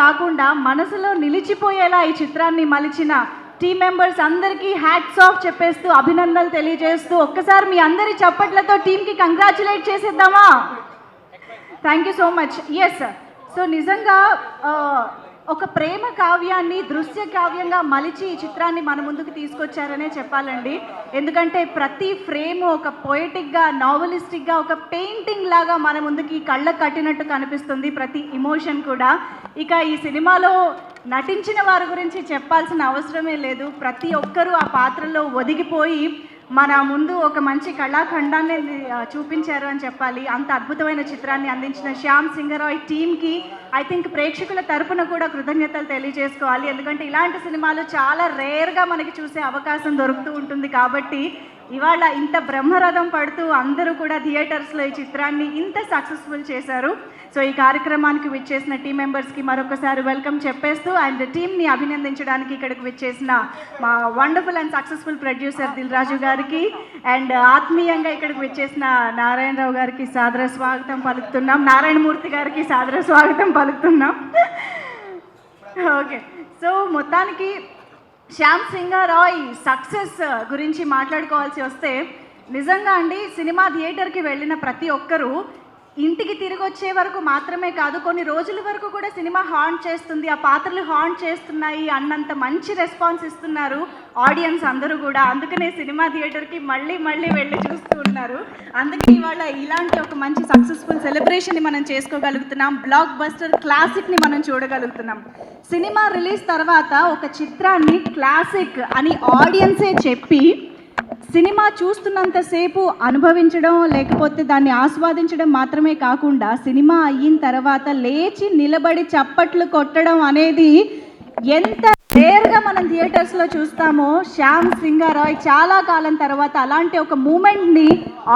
కాకుండా మనసులో నిలిచిపోయేలా ఈ చిత్రాన్ని మలిచిన టీమ్ మెంబర్స్ అందరికీ హ్యాట్స్ ఆఫ్ చెప్పేస్తూ అభినందనలు తెలియజేస్తూ ఒక్కసారి మీ అందరి చప్పట్లతో టీంకి కంగ్రాచులేట్ చేసేద్దామా? Thank you so much. Yes, so నిజంగా ఒక ప్రేమ కావ్యాన్ని దృశ్య కావ్యంగా మలిచి ఈ చిత్రాన్ని మన ముందుకు తీసుకొచ్చారనే చెప్పాలండి. ఎందుకంటే ప్రతి ఫ్రేమ్ ఒక పోయటిక్గా, నావలిస్టిక్గా, ఒక పెయింటింగ్ లాగా మన ముందుకి కళ్ళకు కట్టినట్టు కనిపిస్తుంది ప్రతి ఇమోషన్ కూడా. ఇక ఈ సినిమాలో నటించిన వారి గురించి చెప్పాల్సిన అవసరమే లేదు. ప్రతి ఒక్కరూ ఆ పాత్రలో ఒదిగిపోయి మన ముందు ఒక మంచి కళాఖండాన్ని చూపించారు అని చెప్పాలి. అంత అద్భుతమైన చిత్రాన్ని అందించిన శ్యామ్ సింగరాయ్ టీమ్కి ఐ థింక్ ప్రేక్షకుల తరపున కూడా కృతజ్ఞతలు తెలియజేసుకోవాలి. ఎందుకంటే ఇలాంటి సినిమాలు చాలా రేర్గా మనకి చూసే అవకాశం దొరుకుతూ ఉంటుంది. కాబట్టి ఇవాళ ఇంత బ్రహ్మరథం పడుతూ అందరూ కూడా థియేటర్స్లో ఈ చిత్రాన్ని ఇంత సక్సెస్ఫుల్ చేశారు. సో ఈ కార్యక్రమానికి విచ్చేసిన టీమ్ మెంబర్స్కి మరొకసారి వెల్కమ్ చెప్పేస్తూ అండ్ టీమ్ని అభినందించడానికి ఇక్కడికి విచ్చేసిన మా wonderful and successful producer Dil Raju గారికి అండ్ ఆత్మీయంగా ఇక్కడికి విచ్చేసిన నారాయణరావు గారికి సాదర స్వాగతం పలుకుతున్నాం. నారాయణమూర్తి గారికి సాదర స్వాగతం పలుకుతున్నాం. ఓకే, సో మొత్తానికి శ్యామ్ సింగరాయ్ సక్సెస్ గురించి మాట్లాడుకోవాల్సి వస్తే నిజంగా అండి, సినిమా థియేటర్కి వెళ్ళిన ప్రతి ఒక్కరూ ఇంటికి తిరిగి వచ్చే వరకు మాత్రమే కాదు, కొన్ని రోజుల వరకు కూడా సినిమా హాంట్ చేస్తుంది, ఆ పాత్రలు హాంట్ చేస్తున్నాయి అన్నంత మంచి రెస్పాన్స్ ఇస్తున్నారు ఆడియన్స్ అందరూ కూడా. అందుకనే సినిమా థియేటర్కి మళ్ళీ మళ్ళీ వెళ్ళి చూస్తూ ఉన్నారు. అందుకే ఇవాళ ఇలాంటి ఒక మంచి సక్సెస్ఫుల్ సెలబ్రేషన్ని మనం చేసుకోగలుగుతున్నాం. బ్లాక్ బస్టర్ క్లాసిక్ని మనం చూడగలుగుతున్నాం. సినిమా రిలీజ్ తర్వాత ఒక చిత్రాన్ని క్లాసిక్ అని ఆడియన్సే చెప్పి సినిమా చూస్తున్నంతసేపు అనుభవించడం లేకపోతే దాన్ని ఆస్వాదించడం మాత్రమే కాకుండా సినిమా అయిన తర్వాత లేచి నిలబడి చప్పట్లు కొట్టడం అనేది ఎంత రేర్గా మనం థియేటర్స్లో చూస్తామో, శ్యామ్ సింగరాయ్ చాలా కాలం తర్వాత అలాంటి ఒక మూమెంట్ని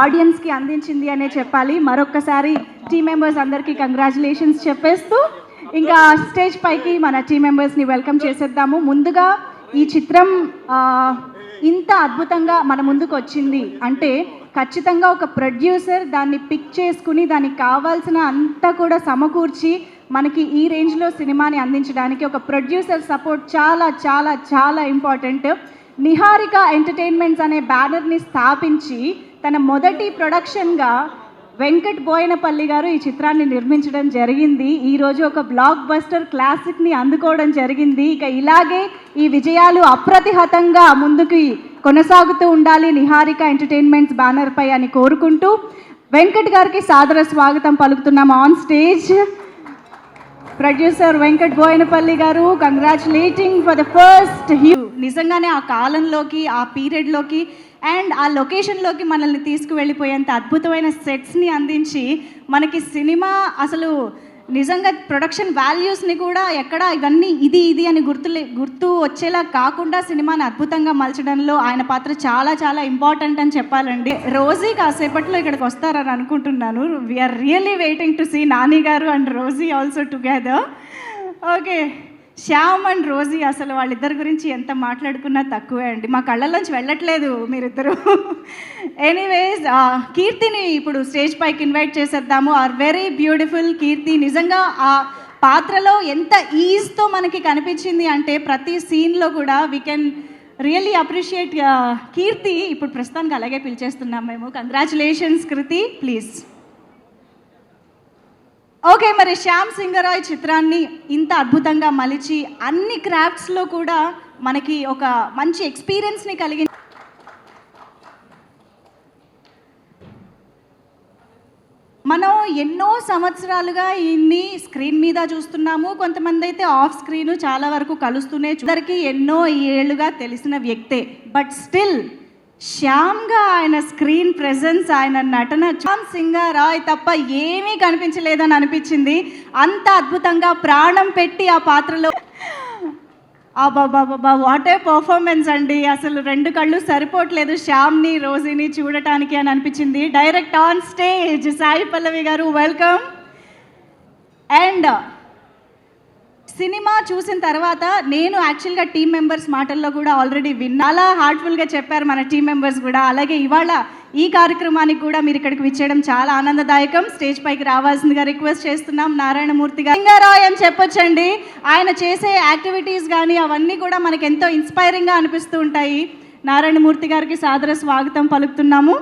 ఆడియన్స్కి అందించింది అనే చెప్పాలి. మరొక్కసారి టీమ్ మెంబర్స్ అందరికీ కంగ్రాచులేషన్స్ చెప్పేస్తూ ఇంకా స్టేజ్ పైకి మన టీమ్ మెంబర్స్ని వెల్కమ్ చేసేద్దాము. ముందుగా ఈ చిత్రం ఇంత అద్భుతంగా మన ముందుకు వచ్చింది అంటే ఖచ్చితంగా ఒక ప్రొడ్యూసర్ దాన్ని పిక్ చేసుకుని దానికి కావాల్సిన అంతా కూడా సమకూర్చి మనకి ఈ రేంజ్లో సినిమాని అందించడానికి ఒక ప్రొడ్యూసర్ సపోర్ట్ చాలా చాలా చాలా ఇంపార్టెంట్. నిహారిక ఎంటర్టైన్మెంట్స్ అనే బ్యానర్ని స్థాపించి తన మొదటి ప్రొడక్షన్గా వెంకట్ బోయనపల్లి గారు ఈ చిత్రాన్ని నిర్మించడం జరిగింది. ఈరోజు ఒక బ్లాక్ బస్టర్ క్లాసిక్ని అందుకోవడం జరిగింది. ఇక ఇలాగే ఈ విజయాలు అప్రతిహతంగా ముందుకు కొనసాగుతూ ఉండాలి నిహారిక ఎంటర్టైన్మెంట్స్ బ్యానర్ పై అని కోరుకుంటూ వెంకట్ గారికి సాదర స్వాగతం పలుకుతున్నాం on stage. Producer Venkat Boyanapalli గారు, congratulating for the first hue. నిజంగానే ఆ కాలంలోకి, ఆ పీరియడ్లోకి అండ్ ఆ లొకేషన్లోకి మనల్ని తీసుకువెళ్ళిపోయేంత అద్భుతమైన సెట్స్ని అందించి మనకి సినిమా అసలు నిజంగా ప్రొడక్షన్ వాల్యూస్ని కూడా ఎక్కడ ఇవన్నీ ఇది అని గుర్తు వచ్చేలా కాకుండా సినిమాని అద్భుతంగా మలచడంలో ఆయన పాత్ర చాలా చాలా ఇంపార్టెంట్ అని చెప్పాలండి. రోజీ కాసేపట్లో ఇక్కడికి వస్తారని అనుకుంటున్నాను. We are really waiting to see Nani garu and Rosie also together. Okay, Shyam and Rosie అసలు వాళ్ళిద్దరి గురించి ఎంత మాట్లాడుకున్నా తక్కువే అండి. మా కళ్ళలోంచి వెళ్ళట్లేదు మీరిద్దరు. ఎనీవేస్, కీర్తిని ఇప్పుడు స్టేజ్ పైకి ఇన్వైట్ చేసేద్దాము. ఆర్ వెరీ బ్యూటిఫుల్ కీర్తి. నిజంగా ఆ పాత్రలో ఎంత ఈజ్తో మనకి కనిపించింది అంటే ప్రతి సీన్లో కూడా వీ కెన్ రియల్లీ అప్రిషియేట్ కీర్తి. ఇప్పుడు ప్రస్తుతానికి అలాగే పిలిచేస్తున్నాం మేము. Congratulations Kriti, please. ఓకే, మరి శ్యామ్ సింగరాయ్ చిత్రాన్ని ఇంత అద్భుతంగా మలిచి అన్ని క్రాఫ్ట్స్లో కూడా మనకి ఒక మంచి ఎక్స్పీరియన్స్ని కలిగి మనం ఎన్నో సంవత్సరాలుగా ఈయన్ని స్క్రీన్ మీద చూస్తున్నాము. కొంతమంది అయితే ఆఫ్ స్క్రీన్ చాలా వరకు కలుస్తూనే అందరికీ ఎన్నో ఏళ్ళుగా తెలిసిన వ్యక్తే. బట్ స్టిల్ శ్యామ్గా ఆయన స్క్రీన్ ప్రెజెన్స్, ఆయన నటన శ్యామ్ సింగరాయ్ తప్ప ఏమీ కనిపించలేదని అనిపించింది. అంత అద్భుతంగా ప్రాణం పెట్టి ఆ పాత్రలో బాబా వాట్ ఏ పర్ఫార్మెన్స్ అండి. అసలు రెండు కళ్ళు సరిపోవట్లేదు శ్యామ్ని రోజీని చూడటానికి అని అనిపించింది. Direct on stage Sai Pallavi గారు, వెల్కమ్. అండ్ సినిమా చూసిన తర్వాత నేను యాక్చువల్గా టీమ్ మెంబర్స్ మాటల్లో కూడా ఆల్రెడీ విన్నా. చాలా హార్ట్ఫుల్గా చెప్పారు మన టీమ్ మెంబర్స్ కూడా. అలాగే ఇవాళ ఈ కార్యక్రమానికి కూడా మీరు ఇక్కడికి విచ్చేయడం చాలా ఆనందదాయకం. స్టేజ్ పైకి రావాల్సిందిగా రిక్వెస్ట్ చేస్తున్నాం. నారాయణమూర్తి గారు సింగారాయ్ అని చెప్పొచ్చండి. ఆయన చేసే యాక్టివిటీస్ కానీ అవన్నీ కూడా మనకు ఎంతో ఇన్స్పైరింగ్గా అనిపిస్తూ ఉంటాయి. నారాయణమూర్తి గారికి సాదర స్వాగతం పలుకుతున్నాము.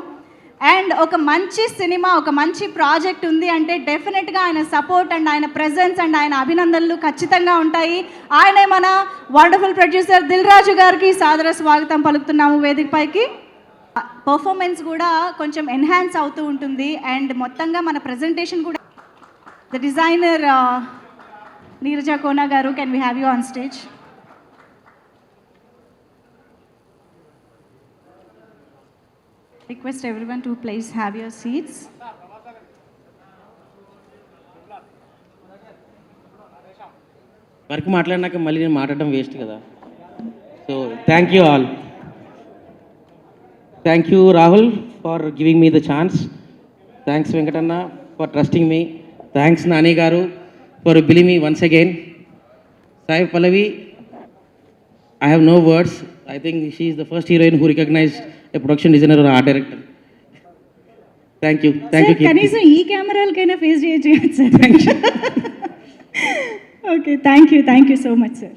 అండ్ ఒక మంచి సినిమా, ఒక మంచి ప్రాజెక్ట్ ఉంది అంటే డెఫినెట్గా ఆయన సపోర్ట్ అండ్ ఆయన ప్రెజెన్స్ అండ్ ఆయన అభినందనలు ఖచ్చితంగా ఉంటాయి. ఆయనే మన వండర్ఫుల్ ప్రొడ్యూసర్ దిల్ రాజు గారికి సాదర స్వాగతం పలుకుతున్నాము వేదిక పైకి. పర్ఫార్మెన్స్ కూడా కొంచెం ఎన్హాన్స్ అవుతూ ఉంటుంది అండ్ మొత్తంగా మన ప్రజెంటేషన్ కూడా. ద డిజైనర్ నీరజా కోనా గారు, can we have you on stage? Request everyone to please have your seats. వరకు మాట్లాడినాక మళ్ళీ నేను మాట్లాడడం వేస్ట్ కదా. So thank you all. Thank you Rahul for giving me the chance. Thanks Venkatanna for trusting me. Thanks Nani garu for believe me once again. Sai Pallavi, I have no words. I think she is the first heroine who recognized a production designer or art director. Thank you. Thank you. కనీసం ఈ కెమెరాలకైనా face చేయొచ్చు sir. Okay, thank you so much sir.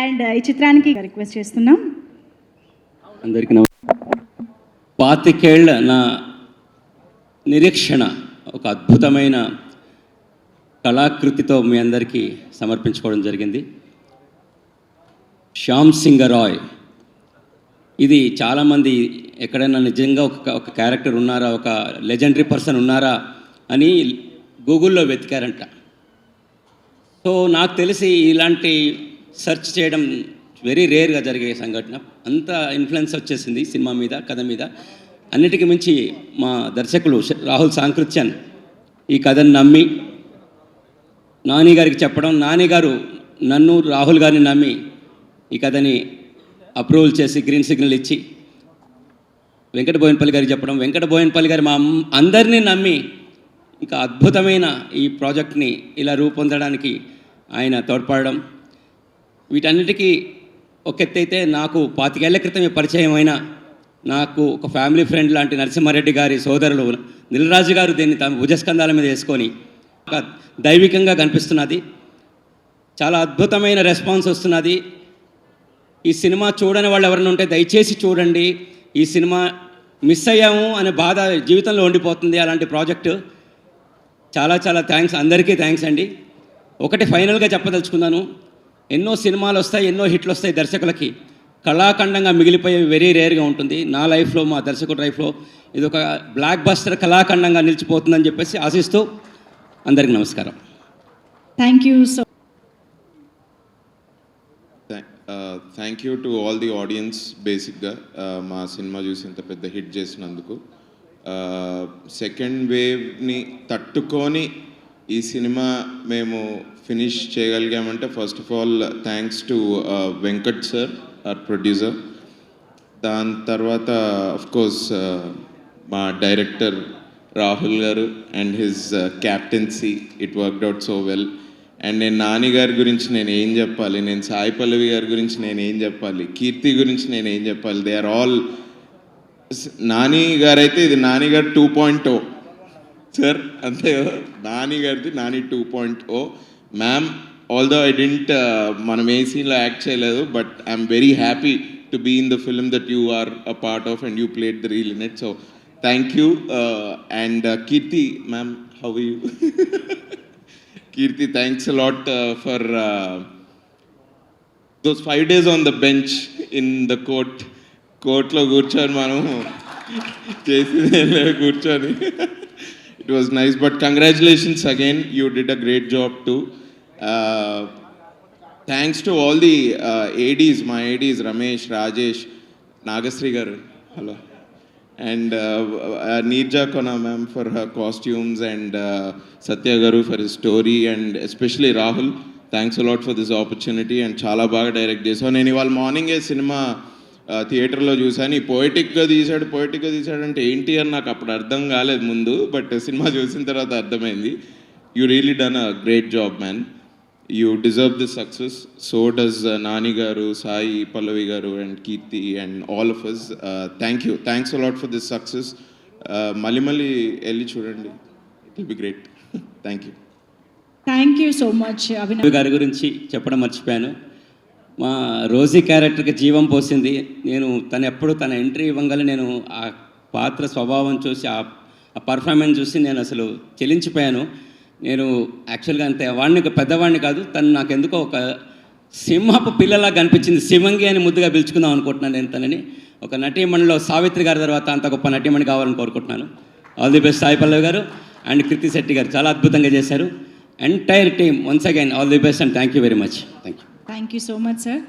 And ఈ చిత్రానికి request చేస్తున్నాం. అందరికీ 25 నా నిరీక్షణ ఒక అద్భుతమైన కళాకృతితో మీ అందరికీ సమర్పించుకోవడం జరిగింది. శ్యామ్ సింగరాయ్, ఇది చాలామంది ఎక్కడైనా నిజంగా ఒక క్యారెక్టర్ ఉన్నారా, ఒక లెజెండరీ పర్సన్ ఉన్నారా అని గూగుల్లో వెతికారంట. సో నాకు తెలిసి ఇలాంటి సెర్చ్ చేయడం వెరీ రేర్గా జరిగే సంఘటన. అంత ఇన్ఫ్లుయెన్స్ వచ్చేసింది సినిమా మీద, కథ మీద. అన్నిటికీ మించి మా దర్శకులు రాహుల్ సాంకృత్యన్ ఈ కథను నమ్మి నాని గారికి చెప్పడం, నాని గారు నన్ను రాహుల్ గారిని నమ్మి ఈ కథని అప్రూవల్ చేసి గ్రీన్ సిగ్నల్ ఇచ్చి వెంకట బోయినపల్లి గారికి చెప్పడం, వెంకట బోయినపల్లి గారు మా అందరినీ నమ్మి ఇంకా అద్భుతమైన ఈ ప్రాజెక్ట్ని ఇలా రూపొందడానికి ఆయన తోడ్పడడం, వీటన్నిటికీ ఒక ఎత్తైతే నాకు 25 ఏళ్ల క్రితమే పరిచయం అయిన నాకు ఒక ఫ్యామిలీ ఫ్రెండ్ లాంటి నరసింహారెడ్డి గారి సోదరులు నిలరాజు గారు దీన్ని తమ భుజస్కంధాల మీద వేసుకొని దైవికంగా కనిపిస్తున్నది. చాలా అద్భుతమైన రెస్పాన్స్ వస్తున్నది. ఈ సినిమా చూడని వాళ్ళు ఎవరైనా ఉంటే దయచేసి చూడండి. ఈ సినిమా మిస్ అయ్యాము అనే బాధ జీవితంలో ఉండిపోతుంది. అలాంటి ప్రాజెక్టు చాలా చాలా థ్యాంక్స్, అందరికీ థ్యాంక్స్ అండి. ఒకటి ఫైనల్గా చెప్పదలుచుకున్నాను, ఎన్నో సినిమాలు వస్తాయి, ఎన్నో హిట్లు వస్తాయి దర్శకులకి, కళాఖండంగా మిగిలిపోయేవి వెరీ రేర్గా ఉంటుంది. నా లైఫ్లో, మా దర్శకుడి లైఫ్లో ఇది ఒక బ్లాక్ బస్టర్ కళాఖండంగా నిలిచిపోతుందని చెప్పేసి ఆశిస్తూ అందరికీ నమస్కారం. Thank you so. Thank you to all the audience. బేసిక్గా మా సినిమా చూసి ఇంత పెద్ద హిట్ చేసినందుకు. సెకండ్ వేవ్ని తట్టుకొని ఈ సినిమా మేము ఫినిష్ చేయగలిగామంటే first of all thanks to Venkat sir, our producer. దాని తర్వాత కోర్స్ మా director Rahul garu and his captaincy, it worked out so well. And నేను నాని గారి గురించి నేను ఏం చెప్పాలి, నేను సాయి పల్లవి గారి గురించి నేను ఏం చెప్పాలి, కీర్తి గురించి నేను ఏం చెప్పాలి. They are all. నాని గారు అయితే ఇది నాని గారు 2.0 సార్, అంతే. నాని గారిది Nani 2.0. Ma'am, although I didn't మనం ఏ సీన్లో యాక్ట్ చేయలేదు, but I'm very happy to be in the film that you are a part of and you played the reel in it. So thank you. And Keerthy ma'am, how are you? Kirti, thanks a lot for those 5 days on the bench in the court. Courtlo కూర్చొని మనం చేసింది కూర్చొని. It was nice, but congratulations again. You did a great job too. Thanks to all the ADs, my ADs, Ramesh, Rajesh, Nagasri garu. Hello. And Neerja Kona ma'am for her costumes, and Satya Garu for his story, and especially Rahul. Thanks a lot for this opportunity. And chala baga direct chesavu. Nenu ival morning A cinema థియేటర్లో చూసాను. ఈ పోయిటిక్గా తీసాడు అంటే ఏంటి అని నాకు అప్పుడు అర్థం కాలేదు ముందు, బట్ సినిమా చూసిన తర్వాత అర్థమైంది. You really done a great job man. You deserve this success. So does Nani Garu, Sai, Pallavi Garu, and Kirti, and all of us. Thank you. Thanks a lot for this success. మళ్ళీ మళ్ళీ వెళ్ళి చూడండి. It will be great. Thank you. Thank you so much Abhinav. గారి గురించి చెప్పడం మర్చిపోయాను. మా Rosie క్యారెక్టర్కి జీవం పోసింది. నేను ఎప్పుడు తన ఎంట్రీ ఇవ్వగానే నేను ఆ పాత్ర స్వభావం చూసి ఆ పర్ఫార్మెన్స్ చూసి నేను అసలు చెలించిపోయాను. నేను యాక్చువల్గా అంతే పెద్దవాడిని కాదు, తను నాకు ఎందుకో ఒక సింహపు పిల్లలా కనిపించింది. శివంగి అని ముద్దుగా పిలుచుకుందాం అనుకుంటున్నాను నేను తనని. ఒక నటీమణిలో సావిత్రి గారి తర్వాత అంత గొప్ప నటీమణి కావాలని కోరుకుంటున్నాను. All the best Sai Pallavi గారు అండ్ కృతి శెట్టి గారు చాలా అద్భుతంగా చేశారు. Entire team once again all the best and thank you very much. Thank you so much sir.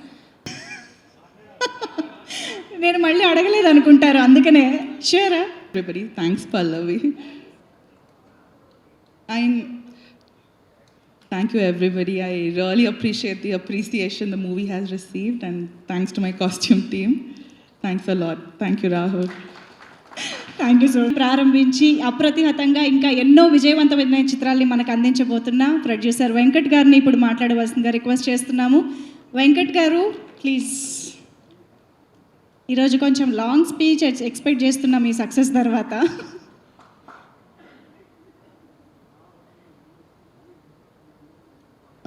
నేను మళ్ళీ అడగలేదు అనుకుంటారు, అందుకనే sure. Everybody, thanks Pallavi. Thank you everybody. I really appreciate the appreciation the movie has received, and thanks to my costume team. Thanks a lot. Thank you Rahul. Thank you so ప్రారంభించి అప్రతిహతంగా ఇంకా ఎన్నో విజయవంతమైన చిత్రాల్ని మనకు అందించబోతున్న producer Venkat గారిని ఇప్పుడు మాట్లాడవలసిందిగా request చేస్తున్నాము. వెంకట్ గారు ప్లీజ్. ఈరోజు కొంచెం లాంగ్ స్పీచ్ ఎక్స్పెక్ట్ చేస్తున్నాం ఈ సక్సెస్ తర్వాత.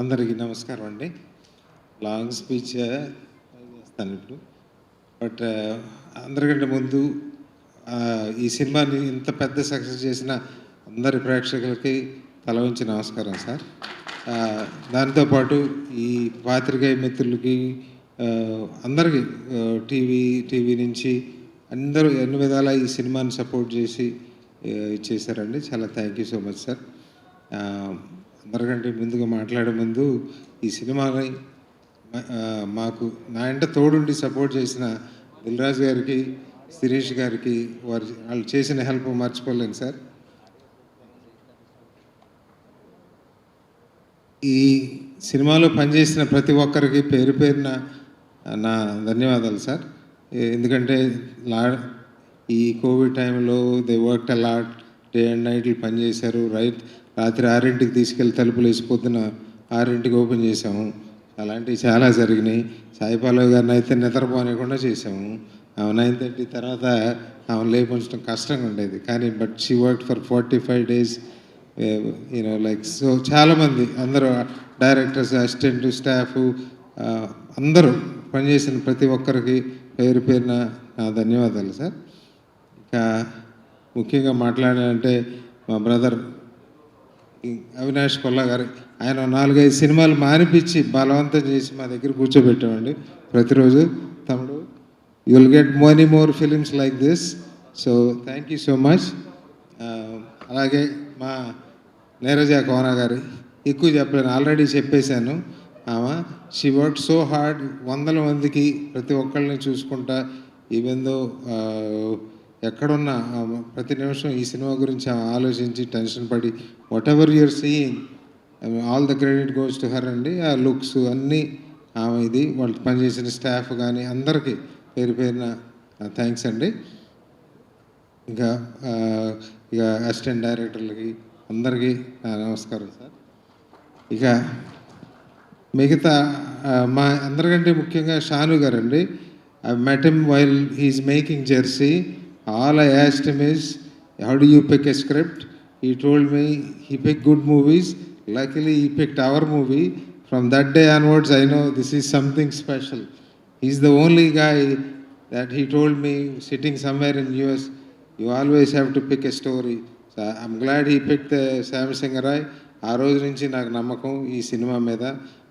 అందరికీ నమస్కారం అండి. లాంగ్ స్పీచ్ చేస్తాను ఇప్పుడు. బట్ అందరికంటే ముందు ఈ సినిమాని ఇంత పెద్ద సక్సెస్ చేసిన అందరి ప్రేక్షకులకి తల వంచి నమస్కారం సార్. దాంతోపాటు ఈ పాత్రికేయ మిత్రులకి అందరికీ టీవీ నుంచి అందరూ ఎన్ని విధాలా ఈ సినిమాని సపోర్ట్ చేసి ఇచ్చేసారండి. చాలా thank you so much sir. అందరికంటే ముందుగా మాట్లాడే ముందు ఈ సినిమాని మాకు నా ఎంట తోడుండి సపోర్ట్ చేసిన దిల్రాజు గారికి, శిరీష్ గారికి వాళ్ళు చేసిన హెల్ప్ మర్చిపోలేను సార్. ఈ సినిమాలో పనిచేసిన ప్రతి ఒక్కరికి పేరు పేరున నా ధన్యవాదాలు సార్. ఎందుకంటే ఈ కోవిడ్ టైంలో they work a lot, day and నైట్లు పనిచేశారు. రాత్రి 6ంటికి తీసుకెళ్ళి తలుపులు వేసిపోతున్న 6ంటికి ఓపెన్ చేసాము. అలాంటివి చాలా జరిగినాయి. సాయి పల్లవి గారిని అయితే నిద్రపోనివ్వకుండా చేసాము. 9:30 తర్వాత ఆమె లేపించడం కష్టంగా ఉండేది, కానీ but she work for 45 days. Like so చాలామంది అందరూ డైరెక్టర్స్, అసిస్టెంట్, స్టాఫ్ అందరూ పనిచేసిన ప్రతి ఒక్కరికి పేరు పేరున నా ధన్యవాదాలు సార్. ఇంకా ముఖ్యంగా మాట్లాడాలంటే మా బ్రదర్ అవినాష్ కొల్లా గారు, ఆయన 4-5 సినిమాలు మానిపించి బలవంతం చేసి మా దగ్గర కూర్చోబెట్టామండి. ప్రతిరోజు తమ్ముడు you will get more films like this. So thank you so much. అలాగే మా నీరజ కోన గారు, ఎక్కువ చెప్పలేను, ఆల్రెడీ చెప్పేశాను. షీ వర్క్ సో హార్డ్, 100 మందికి ప్రతి ఒక్కళ్ళని చూసుకుంటా, ఈవెందో ఎక్కడున్నా ప్రతి నిమిషం ఈ సినిమా గురించి ఆలోచించి టెన్షన్ పడి whatever you're seeing all the credit goes to her అండి. ఆ లుక్స్ అన్నీ ఇది వాళ్ళు పనిచేసిన స్టాఫ్ కానీ అందరికీ పేరు పేరున థ్యాంక్స్ అండి. ఇంకా అసిస్టెంట్ డైరెక్టర్లకి అందరికీ నమస్కారం సార్. ఇక మిగతా మా అందరికంటే ముఖ్యంగా షాను గారు అండి. I met him while he's making Jersey. All I asked him is how do you pick a script. He told me he pick good movies. Luckily he picked our movie. From that day onwards I know this is something special. He's the only guy that he told me sitting somewhere in US, you always have to pick a story. So I'm glad he picked the Samsingarai. ఆ రోజు నుంచి నాకు నమ్మకం ఈ cinema మీద.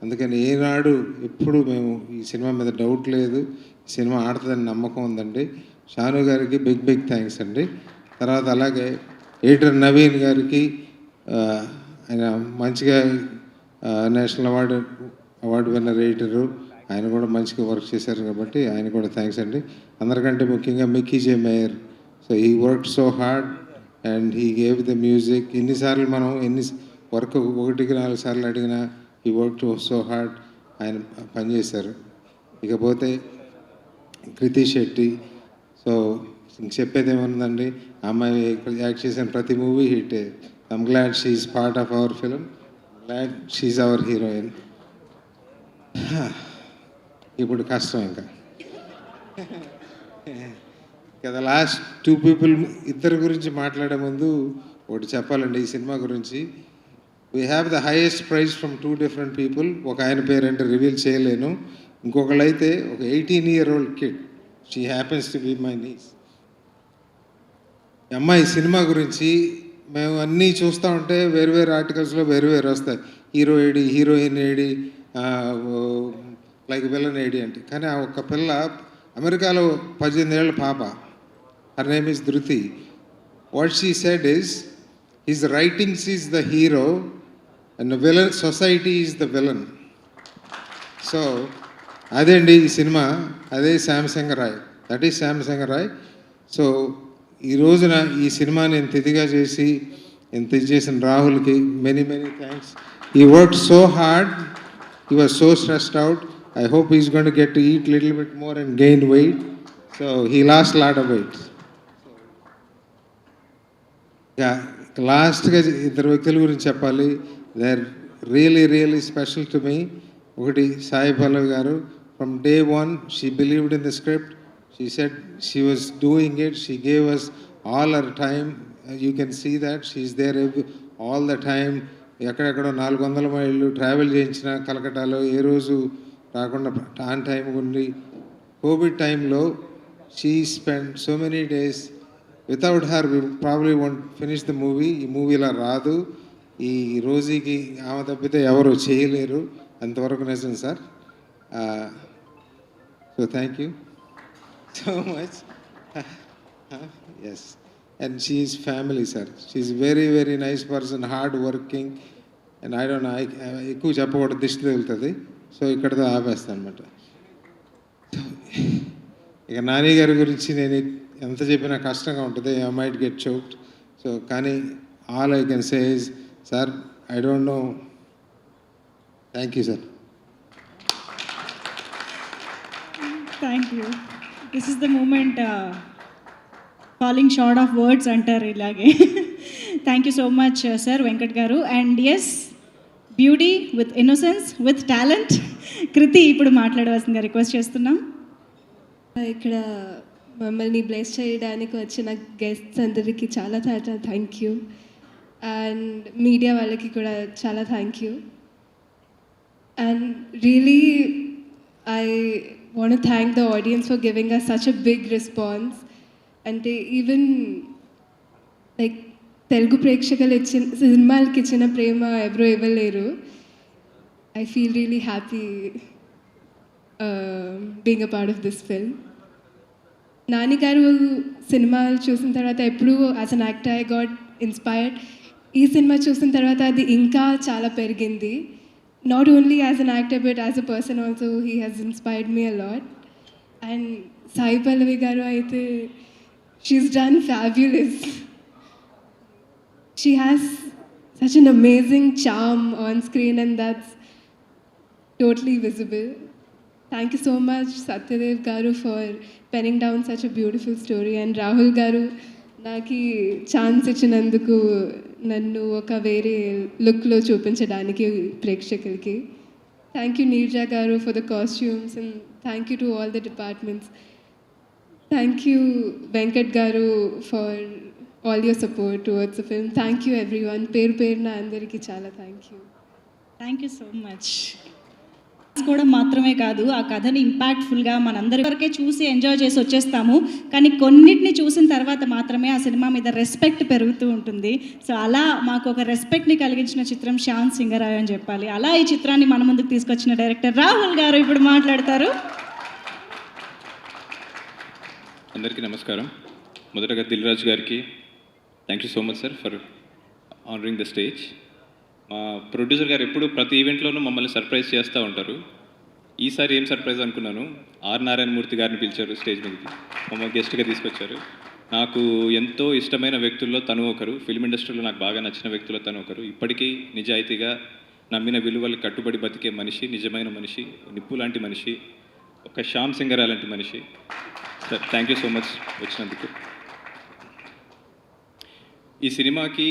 అందుకని ఏనాడు ఎప్పుడు మేము ఈ సినిమా మీద డౌట్ లేదు, ఈ సినిమా ఆడుతుందని నమ్మకం ఉందండి. షాను గారికి బిగ్ థ్యాంక్స్ అండి. తర్వాత అలాగే ఎడిటర్ నవీన్ గారికి, ఆయన మంచిగా నేషనల్ అవార్డు విన్నర్ ఎడిటరు, ఆయన కూడా మంచిగా వర్క్ చేశారు కాబట్టి ఆయన కూడా థ్యాంక్స్ అండి. అందరికంటే ముఖ్యంగా Mickey J mayor. So he work so hard and he gave the music. ఎన్నిసార్లు మనం వర్క్ 1-4 సార్లు అడిగినా హీ వర్క్ సో హార్డ్, ఆయన పనిచేశారు. ఇకపోతే కృతి శెట్టి. సో చెప్పేది ఏముందండి, అమ్మాయి యాక్ట్ చేసిన ప్రతి movie hit. I'm glad she's part of our film, glad she's our heroine. ఇప్పుడు కష్టం ఇంకా. కదా లాస్ట్ 2 పీపుల్ ఇద్దరి గురించి మాట్లాడే ముందు ఒకటి చెప్పాలండి ఈ సినిమా గురించి. We have the highest praise from 2 different people. ఒక ఆయన పేరంటే రివీల్ చేయలేను. ఇంకొకళ్ళైతే ఒక 18-year-old kid. She happens to be my niece. అమ్మాయి సినిమా గురించి మేము అన్నీ చూస్తూ ఉంటే వేరు వేరు ఆర్టికల్స్లో వేరు వేరు వస్తాయి. హీరో ఏడి, హీరోయిన్ ఏడి, లైక్ విలన్ ఏడి అంటే. కానీ ఆ ఒక్క పిల్ల అమెరికాలో 18 ఏళ్ళ పాప. Her name is Dhruti. What she said is his writings is the hero and villain society is the villain. So అదే అండి ఈ సినిమా. అదే Shyam Singha Roy. That is Shyam Singha Roy. So ఈ రోజున ఈ సినిమాని ఇంత ఇదిగా చేసి ఇంత ఇది చేసిన రాహుల్కి మెనీ థ్యాంక్స్. ఈ work so hard, he was so stressed out. I hope he's going to get to eat little bit more and gain weight. So he lost a lot of weight. Yeah, లాస్ట్గా ఇద్దరు వ్యక్తుల గురించి చెప్పాలి. They are really special to me. ఒకటి Sai Pallavi garu. From day 1 she believed in the script. She said she was doing it. She gave us all her time. You can see that she's there all the time. ఎక్కడెక్కడో 400 మైళ్ళు travel చేయించిన కలకటాలో ఏ రోజు రాకుండా on time ఉండి Covid టైంలో she spend so many days. Without her we probably won't finish the movie. ఈ movie ఇలా రాదు. ఈ రోజుకి ఆమె తప్పితే ఎవరు చేయలేరు. అంతవరకు నిజం sir. So thank you so much. Yes, and she is family, sir. She is very nice person, hard working, and I don't know, ఎక్కువ చెప్పకూడదు, దిష్టి తగులుతుంది. సో ఇక్కడతో ఆపేస్తాను అనమాట. ఇక నాని గారి గురించి నేను ఎంత చెప్పినా కష్టంగా ఉంటుంది. I might get choked. So కానీ all I can say is sir, I don't know. Thank you sir. Thank you. This is the moment falling short of words అంటారు ఇలాగే. Thank you so much sir Venkat garu. And yes, beauty with innocence with talent Kriti ఇప్పుడు మాట్లాడవలసిందిగా request చేస్తున్నాం. ఇక్కడ మమ్మల్ని bless చేయడానికి వచ్చిన guests అందరికీ చాలా చాలా థ్యాంక్ యూ. అండ్ మీడియా వాళ్ళకి కూడా చాలా thank you. And really I want to thank the audience for giving us such a big response. And even like Telugu ప్రేక్షకులు ఇచ్చిన సినిమాలకి ఇచ్చిన ప్రేమ ఎవరు ఇవ్వలేరు. I feel really happy being a part of this film. Nani గారు సినిమాలు చూసిన తర్వాత ఎప్పుడు as an actor I got inspired. ఈ సినిమా చూసిన తర్వాత అది ఇంకా చాలా పెరిగింది. Not only as an actor but as a person also, he has inspired me a lot. And Sai Pallavi garu aithe, she's done fabulous. She has such an amazing charm on screen and that's totally visible. Thank you so much Satyadev garu for penning down such a beautiful story, and Rahul garu నాకు chance ఇచ్చినందుకు నన్ను ఒక వేరే లుక్లో చూపించడానికి ప్రేక్షకులకి. Thank you Neerja garu for the costumes, and thank you to all the departments. Thank you Venkat garu for all your support towards the film. Thank you everyone. పేరున అందరికీ చాలా thank you. Thank you so much. కూడా మాత్రమే కాదు, ఆ కథని ఇంపాక్ట్ఫుల్గా మనందరి వరకే చూసి ఎంజాయ్ చేసి వచ్చేస్తాము. కానీ కొన్నిటిని చూసిన తర్వాత మాత్రమే ఆ సినిమా మీద రెస్పెక్ట్ పెరుగుతూ ఉంటుంది. సో అలా మాకు ఒక రెస్పెక్ట్ని కలిగించిన చిత్రం శ్యామ్ సింగరాయ్ అని చెప్పాలి. అలా ఈ చిత్రాన్ని మన ముందుకు తీసుకొచ్చిన డైరెక్టర్ రాహుల్ గారు ఇప్పుడు మాట్లాడతారు. అందరికీ నమస్కారం. మొదటగా దిల్ రాజు గారికి thank you so much sir for honouring the stage. మా ప్రొడ్యూసర్ గారు ఎప్పుడు ప్రతి ఈవెంట్లోనూ మమ్మల్ని సర్ప్రైజ్ చేస్తూ ఉంటారు. ఈసారి ఏం సర్ప్రైజ్ అనుకున్నాను, ఆర్ నారాయణమూర్తి గారిని పిలిచారు స్టేజ్ మీదకి, మమ్మల్ని గెస్ట్గా తీసుకొచ్చారు. నాకు ఎంతో ఇష్టమైన వ్యక్తుల్లో తను ఒకరు, ఫిల్మ్ ఇండస్ట్రీలో నాకు బాగా నచ్చిన వ్యక్తుల్లో తను ఒకరు. ఇప్పటికీ నిజాయితీగా నమ్మిన విలువలకు కట్టుబడి బతికే మనిషి, నిజమైన మనిషి, నిప్పు లాంటి మనిషి, ఒక శ్యామ్ సింగరాయ్ లాంటి మనిషి. Sir thank you so much వచ్చినందుకు. ఈ సినిమాకి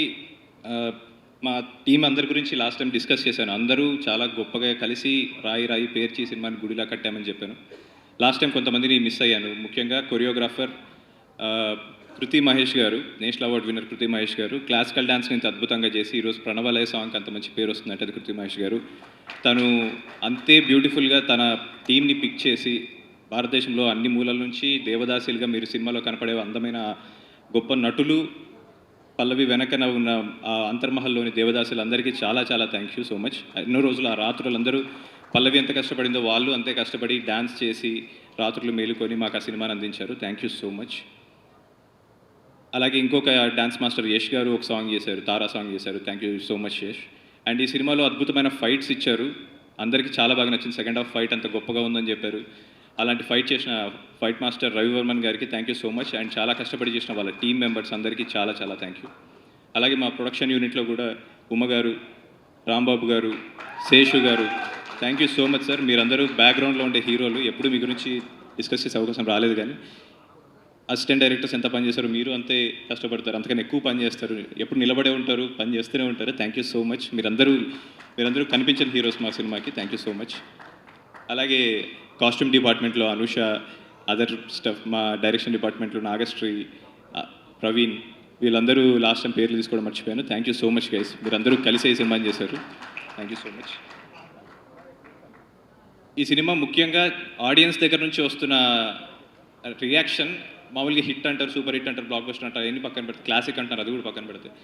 మా టీం అందరి గురించి లాస్ట్ టైం డిస్కస్ చేశాను. అందరూ చాలా గొప్పగా కలిసి రాయి పేర్చి సినిమాని గుడిలా కట్టామని చెప్పాను. లాస్ట్ టైం కొంతమందిని మిస్ అయ్యాను, ముఖ్యంగా కొరియోగ్రాఫర్ కృతి మహేష్ గారు, నేషనల్ అవార్డ్ విన్నర్ కృతి మహేష్ గారు క్లాసికల్ డాన్స్ని ఇంత అద్భుతంగా చేసి ఈరోజు ప్రణవలయ సాంగ్కి అంత మంచి పేరు వస్తుందంటే అది కృతి మహేష్ గారు. తను అంతే బ్యూటిఫుల్గా తన టీంని పిక్ చేసి భారతదేశంలో అన్ని మూలల నుంచి దేవదాసులుగా మీరు సినిమాలో కనపడే అందమైన గొప్ప నటులు పల్లవి వెనకన ఉన్న ఆ అంతర్మహల్లోని దేవదాసులందరికీ చాలా చాలా థ్యాంక్ యూ సో మచ్. ఎన్నో రోజులు ఆ రాత్రులందరూ పల్లవి ఎంత కష్టపడిందో వాళ్ళు అంతే కష్టపడి డ్యాన్స్ చేసి రాత్రులు మేలుకొని మాకు ఆ సినిమాని అందించారు. Thank you so much. అలాగే ఇంకొక డాన్స్ మాస్టర్ యష్ గారు ఒక సాంగ్ చేశారు, తారా సాంగ్ చేశారు. Thank you so much Yash. And ఈ సినిమాలో అద్భుతమైన ఫైట్స్ ఇచ్చారు, అందరికీ చాలా బాగా నచ్చింది. సెకండ్ హాఫ్ ఫైట్ అంత గొప్పగా ఉందని చెప్పారు. అలాంటి ఫైట్ చేసిన ఫైట్ మాస్టర్ రవివర్మన్ గారికి thank you so much. And చాలా కష్టపడి చేసిన వాళ్ళ టీమ్ మెంబర్స్ అందరికీ చాలా చాలా థ్యాంక్ యూ. అలాగే మా ప్రొడక్షన్ యూనిట్లో కూడా ఉమ గారు, రాంబాబు గారు, శేషు గారు, thank you so much sir. మీరందరూ బ్యాక్గ్రౌండ్లో ఉండే హీరోలు, ఎప్పుడు మీ గురించి డిస్కస్ చేసే అవకాశం రాలేదు, కానీ అసిస్టెంట్ డైరెక్టర్స్ ఎంత పని చేస్తారు మీరు అంతే కష్టపడతారు, అంతకని ఎక్కువ పని చేస్తారు, ఎప్పుడు నిలబడే ఉంటారు, పని చేస్తూనే ఉంటారు. Thank you so much. మీరందరూ కనిపించిన హీరోస్ మా సినిమాకి. Thank you so much. అలాగే కాస్ట్యూమ్ డిపార్ట్మెంట్లో అనుష, అదర్ స్టఫ్, మా డైరెక్షన్ డిపార్ట్మెంట్లో నాగశ్రీ, ప్రవీణ్, వీళ్ళందరూ లాస్ట్ టైం పేర్లు తీసుకోవడం మర్చిపోయాను. Thank you so much guys. మీరందరూ కలిసి ఈ సినిమాని చేశారు. Thank you so much. ఈ సినిమా ముఖ్యంగా ఆడియన్స్ దగ్గర నుంచి వస్తున్న రియాక్షన్, మామూలుగా హిట్ అంటారు, సూపర్ హిట్ అంటారు, బ్లాక్ బస్టర్ అంటారు, అన్ని పక్కన పెడతారు, క్లాసిక్ అంటారు, అది కూడా పక్కన పెడతారు.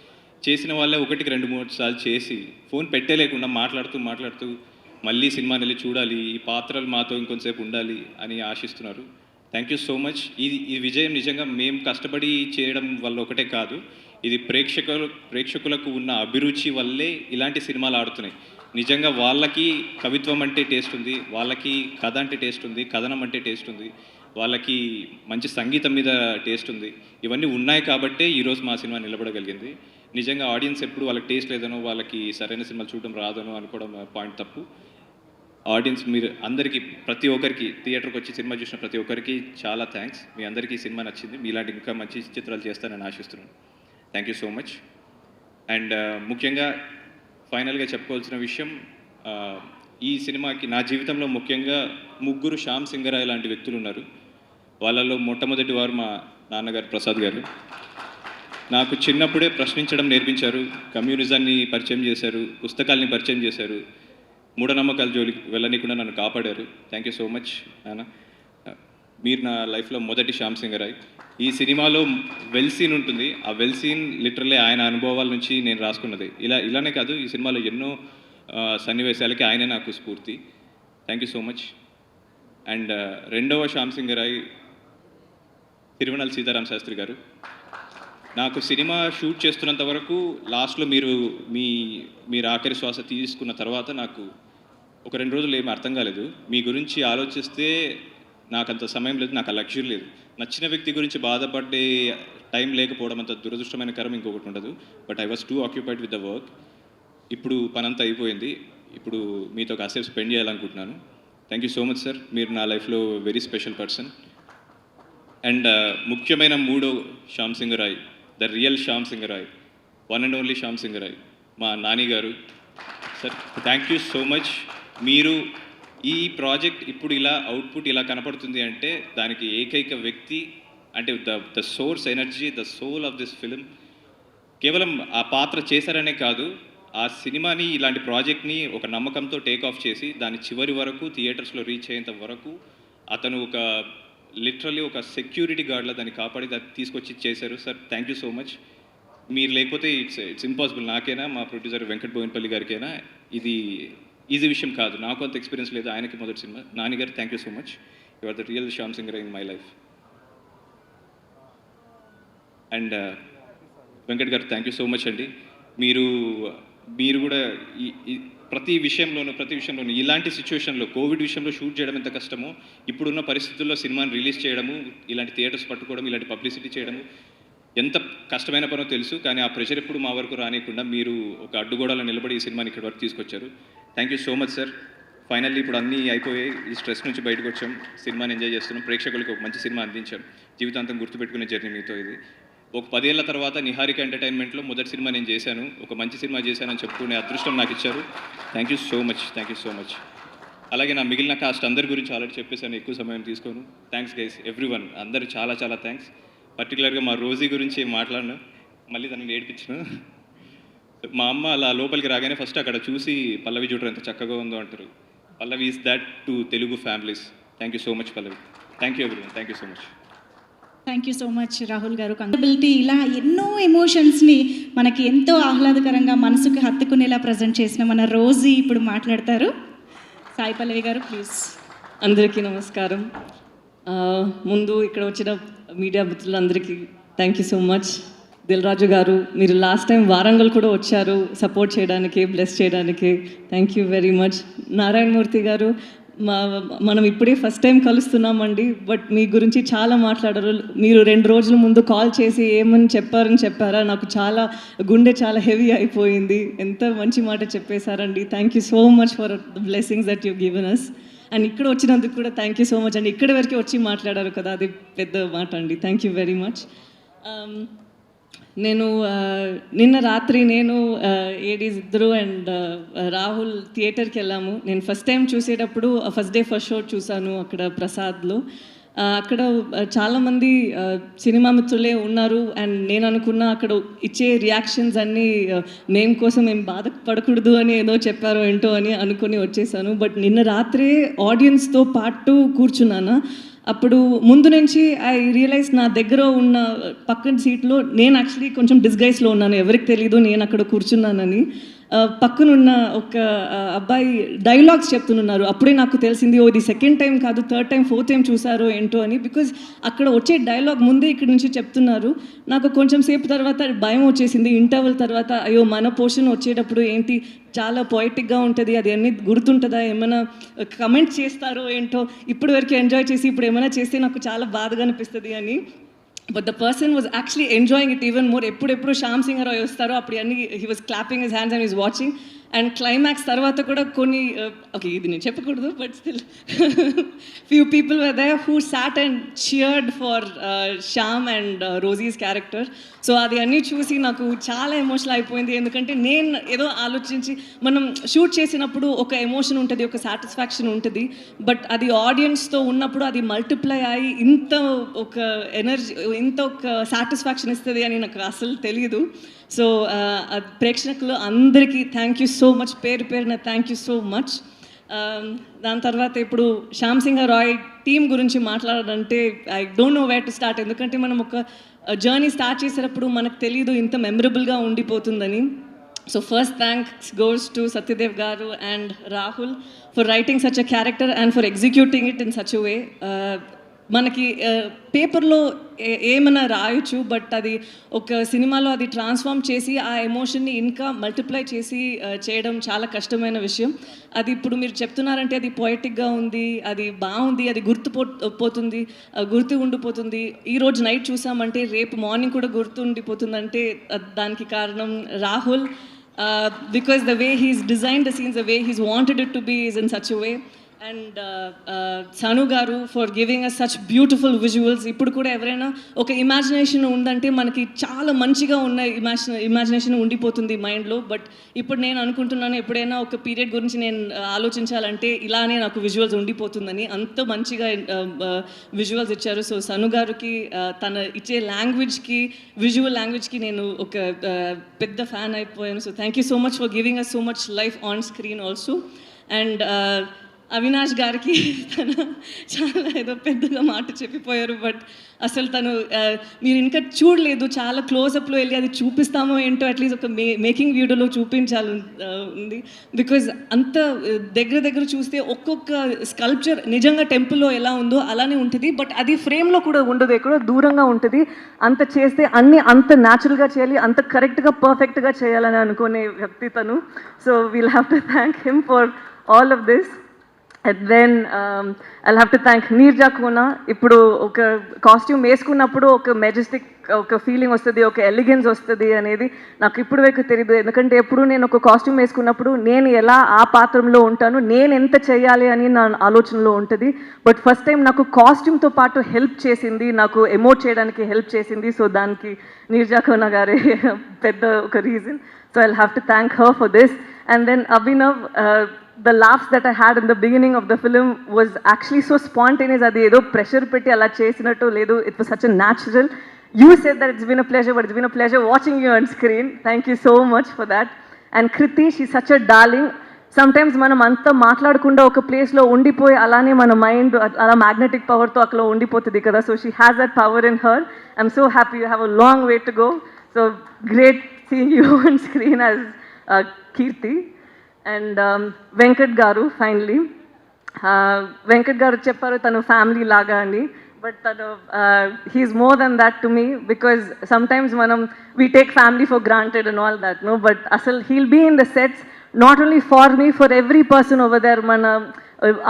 చేసిన వాళ్ళే 1-2-3 సార్లు చేసి ఫోన్ పెట్టేలేకుండా మాట్లాడుతూ మళ్ళీ సినిమాని వెళ్ళి చూడాలి, ఈ పాత్రలు మాతో ఇంకొంతసేపు ఉండాలి అని ఆశిస్తున్నారు. Thank you so much. ఈ విజయం నిజంగా మేము కష్టపడి చేయడం వల్ల ఒకటే కాదు, ఇది ప్రేక్షకులకు ఉన్న అభిరుచి వల్లే ఇలాంటి సినిమాలు ఆడుతున్నాయి. నిజంగా వాళ్ళకి కవిత్వం అంటే టేస్ట్ ఉంది, వాళ్ళకి కథ అంటే టేస్ట్ ఉంది, కథనం అంటే టేస్ట్ ఉంది, వాళ్ళకి మంచి సంగీతం మీద టేస్ట్ ఉంది. ఇవన్నీ ఉన్నాయి కాబట్టే ఈరోజు మా సినిమా నిలబడగలిగింది. నిజంగా ఆడియన్స్ ఎప్పుడు వాళ్ళకి టేస్ట్ లేదనో, వాళ్ళకి సరైన సినిమాలు చూడడం రాదనో అనుకోవడం పాయింట్ తప్పు. ఆడియన్స్ మీరు అందరికీ, ప్రతి ఒక్కరికి, థియేటర్కి వచ్చి సినిమా చూసిన ప్రతి ఒక్కరికి చాలా థ్యాంక్స్. మీ అందరికీ ఈ సినిమా నచ్చింది, మీలాంటి ఇంకా మంచి చిత్రాలు చేస్తానని ఆశిస్తున్నాను. Thank you so much. And ముఖ్యంగా ఫైనల్గా చెప్పుకోవాల్సిన విషయం, ఈ సినిమాకి నా జీవితంలో ముఖ్యంగా 3 శ్యామ్ సింగరాయ్ లాంటి వ్యక్తులు ఉన్నారు. వాళ్ళలో మొట్టమొదటి వారు మా నాన్నగారు ప్రసాద్ గారు. నాకు చిన్నప్పుడే ప్రశ్నించడం నేర్పించారు, కమ్యూనిజాన్ని పరిచయం చేశారు, పుస్తకాల్ని పరిచయం చేశారు, మూఢనమ్మకాల జోలికి వెళ్ళనీకుండా నన్ను కాపాడారు. థ్యాంక్ యూ సో మచ్ నాన్న. మీరు నా లైఫ్లో మొదటి శ్యామ్ సింగరాయ్. ఈ సినిమాలో వెల్ సీన్ ఉంటుంది, ఆ వెల్ సీన్ లిటరల్లీ ఆయన అనుభవాల నుంచి నేను రాసుకున్నది. ఇలానే కాదు, ఈ సినిమాలో ఎన్నో సన్నివేశాలకి ఆయనే నాకు స్ఫూర్తి. Thank you so much. And రెండవ శ్యామ్ సింగరాయ్ తిరువనల్ సీతారాం శాస్త్రి గారు. నాకు సినిమా షూట్ చేస్తున్నంత వరకు, లాస్ట్లో మీరు ఆఖరి శ్వాస తీసుకున్న తర్వాత నాకు ఒక 2 రోజులు ఏమీ అర్థం కాలేదు. మీ గురించి ఆలోచిస్తే నాకు అంత సమయం లేదు, నాకు ఆ లగ్జరీ లేదు. నచ్చిన వ్యక్తి గురించి బాధపడే టైం లేకపోవడం అంత దురదృష్టమైన కరం ఇంకొకటి ఉండదు. But I was two occupied with the work. ఇప్పుడు పనంతా అయిపోయింది, ఇప్పుడు మీతో కాసేపు స్పెండ్ చేయాలనుకుంటున్నాను. Thank you so much sir. మీరు నా లైఫ్లో వెరీ స్పెషల్ పర్సన్. అండ్ ముఖ్యమైన 3వ Shyam Singha Roy, the real Shyam Singha Roy, one and only Shyam Singha Roy, మా నాని గారు. Sir thank you so much. మీరు ఈ ప్రాజెక్ట్ ఇప్పుడు ఇలా అవుట్పుట్ ఇలా కనపడుతుంది అంటే దానికి ఏకైక వ్యక్తి అంటే the source energy, the soul of this film కేవలం ఆ పాత్ర చేశారనే కాదు, ఆ సినిమాని, ఇలాంటి ప్రాజెక్ట్ని ఒక నమ్మకంతో టేక్ ఆఫ్ చేసి దాని చివరి వరకు థియేటర్స్లో రీచ్ అయ్యేంత వరకు అతను లిటరల్లీ ఒక సెక్యూరిటీ గార్డ్లా దాన్ని కాపాడి దాన్ని తీసుకొచ్చి చేశారు. Sir thank you so much. మీరు లేకపోతే ఇట్స్ ఇంపాసిబుల్. నాకైనా, మా ప్రొడ్యూసర్ వెంకట్ బోయినపల్లి గారికైనా ఇది ఈజీ విషయం కాదు. నాకు అంత ఎక్స్పీరియన్స్ లేదు, ఆయనకి మొదటి సినిమా. నాని గారు thank you so much. You are the real Shyam Singha in my life. And Venkat గారు థ్యాంక్ యూ సో మచ్ అండి. మీరు కూడా ప్రతి విషయంలోనూ ఇలాంటి సిచ్యువేషన్లో, కోవిడ్ విషయంలో షూట్ చేయడం ఎంత కష్టమో, ఇప్పుడున్న పరిస్థితుల్లో సినిమాని రిలీజ్ చేయడము, ఇలాంటి థియేటర్స్ పట్టుకోవడం, ఇలాంటి పబ్లిసిటీ చేయడము ఎంత కష్టమైన పనో తెలుసు. కానీ ఆ ప్రెషర్ ఎప్పుడు మా వరకు రానియకుండా మీరు ఒక అడ్డుగోడలో నిలబడి ఈ సినిమాని ఇక్కడి వరకు తీసుకొచ్చారు. Thank you so much sir. Finally ఇప్పుడు అన్నీ అయిపోయాయి, ఈ స్ట్రెస్ నుంచి బయటకు వచ్చాం, సినిమాని ఎంజాయ్ చేస్తున్నాం, ప్రేక్షకులకు ఒక మంచి సినిమా అందించాం. జీవితాంతం గుర్తుపెట్టుకునే జర్నీ మీతో ఇది. ఒక 10 ఏళ్ల తర్వాత నిహారిక ఎంటర్టైన్మెంట్లో మొదటి సినిమా నేను చేశాను, ఒక మంచి సినిమా చేశానని చెప్పుకునే అదృష్టం నాకు ఇచ్చారు. Thank you so much, thank you so much. అలాగే నా మిగిలిన కాస్ట్ అందరి గురించి ఆల్రెడీ చెప్పేశాను, ఎక్కువ సమయం తీసుకోను. థ్యాంక్స్ గైస్, ఎవ్రీవన్, అందరు చాలా చాలా థ్యాంక్స్. పర్టికులర్గా మా రోజీ గురించి మాట్లాడినా మళ్ళీ తనని ఏడిపించాను. మా అమ్మ అలా లోపలికి రాగానే ఫస్ట్ అక్కడ చూసి పల్లవి చూడరు ఎంత చక్కగా ఉందో అంటారు. Pallavi is that to Telugu families. Thank you so much Pallavi. Thank you everyone. Thank you so much. Thank you so much Rahul garu. Comfortability ఇలా ఎన్నో ఎమోషన్స్ని మనకి ఎంతో ఆహ్లాదకరంగా మనసుకు హత్తుకునేలా ప్రజెంట్ చేసిన మన రోజీ ఇప్పుడు మాట్లాడతారు. సాయి పల్లవి గారు ప్లీజ్. అందరికీ నమస్కారం. ముందు ఇక్కడ వచ్చిన మీడియా మిత్రులందరికీ thank you so much. Dil Raju garu, మీరు లాస్ట్ టైం వారంగల్ కూడా వచ్చారు సపోర్ట్ చేయడానికి, బ్లెస్ చేయడానికి. Thank you very much. Narayanamurthy గారు, మనం ఇప్పుడే ఫస్ట్ టైం కలుస్తున్నామండి, బట్ మీ గురించి చాలా మాట్లాడారు. మీరు 2 రోజుల ముందు కాల్ చేసి ఏమని చెప్పారా, నాకు చాలా గుండె చాలా హెవీ అయిపోయింది. ఎంత మంచి మాట చెప్పేశారండి. Thank you so much for the blessings that you given us. And ఇక్కడ వచ్చినందుకు కూడా థ్యాంక్ యూ సో మచ్ అండి. ఇక్కడి వరకు వచ్చి మాట్లాడారు కదా, అది పెద్ద మాట అండి. Thank you very much. నేను నిన్న రాత్రి ఏడీస్ ఇద్దరు అండ్ రాహుల్ థియేటర్కి వెళ్ళాము. నేను ఫస్ట్ టైం చూసేటప్పుడు ఫస్ట్ డే ఫస్ట్ షో చూశాను అక్కడ ప్రసాద్లో. అక్కడ చాలామంది సినిమా మిత్రులే ఉన్నారు. అండ్ నేను అనుకున్న అక్కడ ఇచ్చే రియాక్షన్స్ అన్నీ మేము కోసం ఏం బాధపడకూడదు అని ఏదో చెప్పారో ఏంటో అని అనుకుని వచ్చేసాను. బట్ నిన్న రాత్రే ఆడియన్స్తో పాటు కూర్చున్నాను. అప్పుడు ముందు నుంచి ఐ రియలైజ్ నా దగ్గర ఉన్న పక్కన సీట్లో నేను యాక్చువల్లీ కొంచెం డిస్గైస్లో ఉన్నాను, ఎవరికి తెలీదు నేను అక్కడ కూర్చున్నానని. పక్కనున్న ఒక అబ్బాయి డైలాగ్స్ చెప్తున్నారు. అప్పుడే నాకు తెలిసింది, ఓ ఇది సెకండ్ టైం కాదు, థర్డ్ టైం, ఫోర్త్ టైం చూసారో ఏంటో అని. బికాజ్ అక్కడ వచ్చే డైలాగ్ ముందే ఇక్కడ నుంచి చెప్తున్నారు. నాకు కొంచెం సేపు తర్వాత భయం వచ్చేసింది. ఇంటర్వల్ తర్వాత అయ్యో మన పోర్షన్ వచ్చేటప్పుడు ఏంటి చాలా పొయిటిక్గా ఉంటుంది, అది అన్నీ గుర్తుంటుందా, ఏమైనా కమెంట్ చేస్తారో ఏంటో, ఇప్పటి వరకు ఎంజాయ్ చేసి ఇప్పుడు ఏమైనా చేస్తే నాకు చాలా బాధగా అనిపిస్తుంది అని. But the person was actually enjoying it even more. ఎప్పుడెప్పుడు శ్యామ్ సింగ్ రాయ్ వస్తారో అప్పుడు అన్ని he was clapping his hands and is watching. And climax తర్వాత కూడా కొన్ని ఓకే ఇది నేను చెప్పకూడదు, but still few people were there who sat and cheered for Shyam and Rosie's character. So అది అన్నీ చూసి నాకు చాలా ఎమోషనల్ అయిపోయింది. ఎందుకంటే నేను ఏదో ఆలోచించి, మనం షూట్ చేసినప్పుడు ఒక ఎమోషన్ ఉంటుంది, ఒక సాటిస్ఫాక్షన్ ఉంటుంది, బట్ అది ఆడియన్స్తో ఉన్నప్పుడు అది మల్టిప్లై అయ్యి ఇంత ఒక ఎనర్జీ, ఇంత ఒక సాటిస్ఫాక్షన్ ఇస్తుంది అని నాకు అసలు తెలియదు. సో ప్రేక్షకులు అందరికీ థ్యాంక్ యూ సో మచ్, పేరు పేరున థ్యాంక్ యూ సో మచ్. దాని తర్వాత ఇప్పుడు శ్యామ్ సింగ్ రాయ్ టీమ్ గురించి మాట్లాడాలంటే I don't know where to start. ఎందుకంటే మనం ఒక జర్నీ స్టార్ట్ చేసేటప్పుడు మనకు తెలియదు ఇంత మెమరబుల్గా ఉండిపోతుందని. So first thanks goes to Satyadev garu and Rahul for writing such a character and for executing it in such a way. మనకి పేపర్లో ఏమైనా రాయొచ్చు, బట్ అది ఒక సినిమాలో అది ట్రాన్స్ఫార్మ్ చేసి ఆ ఎమోషన్ని ఇంకా మల్టిప్లై చేసి చేయడం చాలా కష్టమైన విషయం. అది ఇప్పుడు మీరు చెప్తున్నారంటే అది పొయిటిక్గా ఉంది, అది బాగుంది, అది గుర్తు ఉండిపోతుంది. ఈరోజు నైట్ చూసామంటే రేపు మార్నింగ్ కూడా గుర్తు ఉండిపోతుందంటే దానికి కారణం Rahul. Because the way he's design the scenes, the way he's wanted it to be is in such a way. And Sanu garu for giving us such beautiful visuals. ఇప్పుడు కూడా ఎవరైనా ఒక ఇమాజినేషన్ ఉందంటే మనకి చాలా మంచిగా ఉన్న ఇమాజినేషన్ ఉండిపోతుంది మైండ్లో. బట్ ఇప్పుడు నేను అనుకుంటున్నాను, ఎప్పుడైనా ఒక పీరియడ్ గురించి నేను ఆలోచించాలంటే ఇలానే నాకు విజువల్స్ ఉండిపోతుందని. అంత మంచిగా విజువల్స్ ఇచ్చారు. సో సను గారికి తన ఇచ్చే లాంగ్వేజ్కి, విజువల్ లాంగ్వేజ్కి నేను ఒక పెద్ద ఫ్యాన్ అయిపోయాను. So thank you so much for giving us so much life on screen also. And Avinash గారికి తను చాలా ఏదో పెద్దగా మాట చెప్పిపోయారు, బట్ అసలు తను మీరు ఇంకా చూడలేదు, చాలా క్లోజప్లో వెళ్ళి అది చూపిస్తామో ఏంటో అట్లీస్ట్ ఒక మేకింగ్ వీడియోలో చూపించాలి ఉంది. బికాజ్ అంత దగ్గర చూస్తే ఒక్కొక్క స్కల్ప్చర్ నిజంగా టెంపుల్లో ఎలా ఉందో అలానే ఉంటుంది, బట్ అది ఫ్రేమ్లో కూడా ఉండదు, ఎక్కడో దూరంగా ఉంటుంది. అంత చేస్తే అన్నీ అంత న్యాచురల్గా చేయాలి, అంత కరెక్ట్గా పర్ఫెక్ట్గా చేయాలని అనుకునే వ్యక్తి తను. So we'll have to thank him for all of this. And then I'll have to thank Neerja Kona. ఇప్పుడు ఒక కాస్ట్యూమ్ వేసుకున్నప్పుడు ఒక మెజెస్టిక్ ఒక ఫీలింగ్ వస్తుంది, ఒక ఎలిగెన్స్ వస్తుంది అనేది నాకు ఇప్పుడు వరకు తెలియదు. ఎందుకంటే ఎప్పుడు నేను ఒక కాస్ట్యూమ్ వేసుకున్నప్పుడు నేను ఎలా ఆ పాత్రలో ఉంటాను, నేను ఎంత చేయాలి అని నా ఆలోచనలో ఉంటుంది. బట్ ఫస్ట్ టైం నాకు కాస్ట్యూమ్తో పాటు హెల్ప్ చేసింది, నాకు ఎమోట్ చేయడానికి హెల్ప్ చేసింది. సో దానికి నీర్జా కోనా గారే పెద్ద ఒక reason. So I'll have to thank her for this. And then Abhinav, the laughs that I had in the beginning of the film was actually so spontaneous. Adi edo pressure petti ala chesinattu ledu, it was such a natural. You said that it's been a pleasure, but it's been a pleasure watching you on screen. Thank you so much for that. And Kriti, she's such a darling. Sometimes మనం అంతా మాట్లాడకుండా ఒక ప్లేస్లో ఉండిపోయి అలానే మన mind అలా magnetic పవర్తో అక్కడ ఉండిపోతుంది కదా. So she has that power in her. I'm so happy you have a long way to go. So great seeing you on screen as Keerthy. And Venkat గారు, ఫైనలీ వెంకట్ గారు చెప్పారు తను ఫ్యామిలీ లాగా అని. But he's more than that to me, because sometimes we take family for granted and all that, no? But he'll be in the sets, not only for me, for every person over there. Mana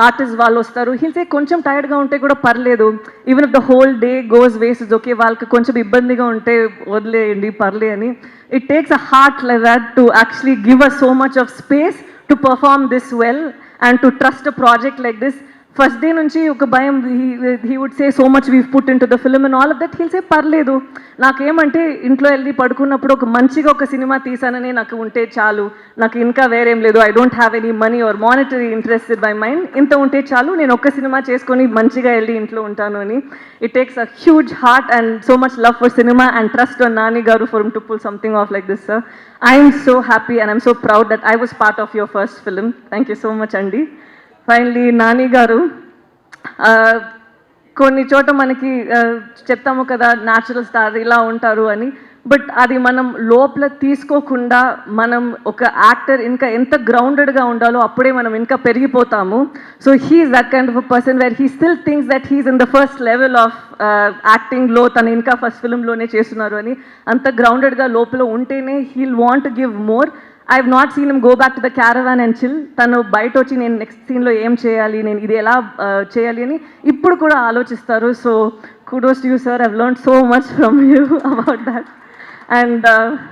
artist వాళ్ళు వస్తారు, he'll say కొంచెం టైర్డ్గా ఉంటే కూడా పర్లేదు, even if the whole day goes waste, is okay, వాళ్ళకి కొంచెం ఇబ్బందిగా ఉంటే వదిలేయండి పర్లే అని. It takes a heart like that to actually give us so much of space to perform this well and to trust a project like this. First day నుంచి ఒక భయం, he would say so much we put in to the film and all of that. He'll say పర్లేదు, నాకేమంటే ఇంట్లో వెళ్ళి పడుకున్నప్పుడు ఒక మంచిగా ఒక సినిమా తీసానని నాకు ఉంటే చాలు, నాకు ఇంకా వేరేం లేదు, I don't have any money are monetary interested by mind, ఇంత ఉంటే చాలు, నేను ఒక్క సినిమా చేసుకొని మంచిగా వెళ్ళి ఇంట్లో ఉంటాను అని. It takes a huge heart and so much love for cinema and trust on Nani garu for him to pull something of like this, sir. I'm so happy and I'm so proud that I was part of your first film. Thank you so much అండి. Finally Nani garu, కొన్ని చోట మనకి చెప్తాము కదా natural star ఇలా ఉంటారు అని, but అది మనం లోపల తీసుకోకుండా మనం ఒక యాక్టర్ ఇంకా ఎంత గ్రౌండెడ్గా ఉండాలో అప్పుడే మనం ఇంకా పెరిగిపోతాము. So he's that kind of a person where he still thinks that he's in the first level of యాక్టింగ్లో, తను ఇంకా ఫస్ట్ ఫిల్మ్లోనే చేస్తున్నారు అని. అంత గ్రౌండెడ్గా లోపల ఉంటేనే he'll want to give more. I have not seen him go back to the caravan and chill. తను బయట వచ్చి నేను నెక్స్ట్ సీన్లో ఏం చేయాలి, నేను ఇది ఎలా చేయాలి అని ఇప్పుడు కూడా ఆలోచిస్తారు. So kudos to you, sir. I've learned so much from you about that. And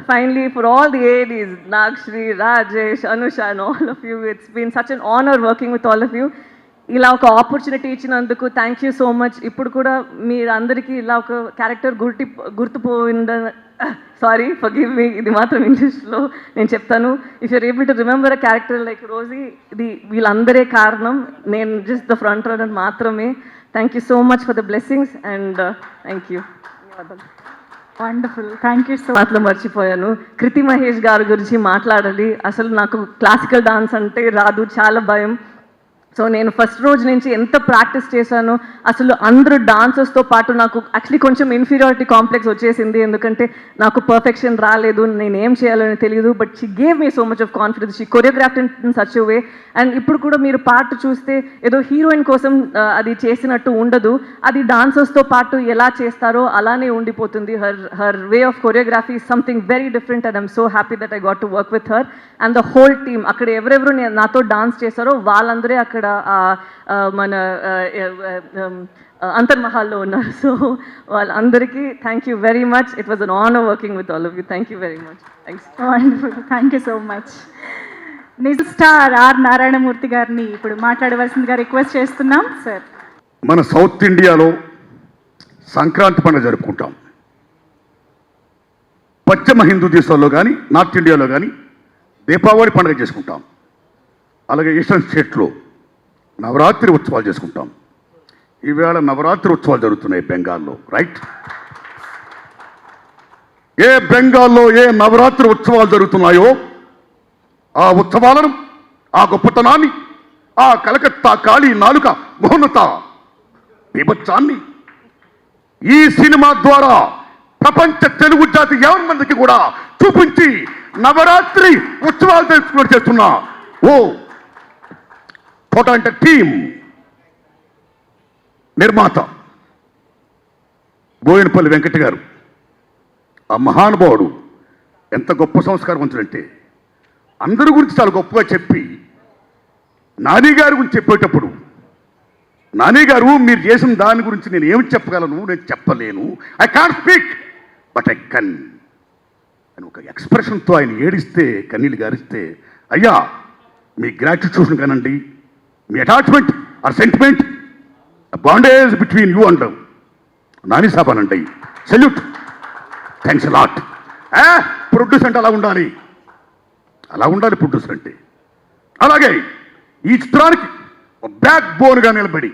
finally, for all the ADs, Nagshri, Rajesh, Anusha and all of you, it's been such an honor working with all of you. ఇలా ఒక opportunity ఇచ్చినందుకు thank you so much. ఇప్పుడు కూడా మీరందరికీ ఇలా ఒక character గుర్తుపోయింద, sorry forgive me, ఇది మాత్రం ఇంగ్లీష్లో నేను చెప్తాను. If you're able to remember a character like Rosie, ఇది వీళ్ళందరే కారణం, నేను జస్ట్ ద ఫ్రంట్ రన్నర్ మాత్రమే. Thank you so much for the blessings and thank you. Wonderful, thank you so much. అట్లా మర్చిపోయాను, కృతి మహేష్ గారి గురించి మాట్లాడాలి. అసలు నాకు క్లాసికల్ డాన్స్ అంటే రాదు, చాలా భయం. సో నేను ఫస్ట్ రోజు నుంచి ఎంత ప్రాక్టీస్ చేశానో, అసలు అందరూ డాన్సర్స్తో పాటు నాకు యాక్చువల్లీ కొంచెం ఇన్ఫీరియారిటీ కాంప్లెక్స్ వచ్చేసింది, ఎందుకంటే నాకు పర్ఫెక్షన్ రాలేదు, నేను ఏం చేయాలని తెలియదు. But she gave me so much of confidence, she choreographed in such way. And ఇప్పుడు కూడా మీరు పార్ట్ చూస్తే ఏదో హీరోయిన్ కోసం అది చేసినట్టు ఉండదు, అది డాన్సర్స్తో పాటు ఎలా చేస్తారో అలానే ఉండిపోతుంది. Her way of choreography is something very different and I'm so happy that I got to work with her and the whole team. అక్కడ ఎవరెవరు నాతో డాన్స్ చేస్తారో వాళ్ళందరే అక్కడ మన అంతర్మహల్లో ఉన్నారు. సో వాళ్ళందరికీ thank you very much. It was an honour working with all of you. Thank you very much. Thanks. Wonderful, thank you so much. నిజ star are Narayanamurthy గారిని ఇప్పుడు మాట్లాడవలసిందిగా రిక్వెస్ట్ చేస్తున్నాం సార్. మన సౌత్ ఇండియాలో సంక్రాంతి పండుగ జరుపుకుంటాం. పశ్చిమ హిందూ దేశాల్లో కానీ నార్త్ ఇండియాలో కానీ దీపావళి పండుగ చేసుకుంటాం. అలాగే ఈస్టర్న్ స్టేట్లో నవరాత్రి ఉత్సవాలు చేసుకుంటాం. ఈవేళ నవరాత్రి ఉత్సవాలు జరుగుతున్నాయి బెంగాల్లో, రైట్? ఏ బెంగాల్లో ఏ నవరాత్రి ఉత్సవాలు జరుగుతున్నాయో ఆ ఉత్సవాలను, ఆ గొప్పతనాన్ని, ఆ కలకత్తా కాళీ నాలుక మౌనత బీభత్సాన్ని ఈ సినిమా ద్వారా ప్రపంచ తెలుగు జాతి యావన్ మందికి కూడా చూపించి నవరాత్రి ఉత్సవాలు తెలుసుకుని చేస్తున్నా ఓ అంటే టీం నిర్మాత బోయినపల్లి వెంకట గారు, ఆ మహానుభావుడు ఎంత గొప్ప సంస్కారవంతుడంటే అందరి గురించి చాలా గొప్పగా చెప్పి నాని గారి గురించి చెప్పేటప్పుడు, నాని గారు మీరు చేసిన దాని గురించి నేను ఏమి చెప్పగలను, నేను చెప్పలేను, I can't speak but I can అని ఒక ఎక్స్ప్రెషన్తో ఆయన ఏడిస్తే, కన్నీళ్ళు గారిస్తే, అయ్యా మీ గ్రాటిట్యూషన్ కానండి, మీ attachment or sentiment, bondage between you and Nani saab అనండి. Salute, thanks lot. ప్రొడ్యూసర్ అంటే అలా ఉండాలి, అలా ఉండాలి ప్రొడ్యూసర్ అంటే. అలాగే ఈ చిత్రానికి బ్యాక్ బోన్గా నిలబడి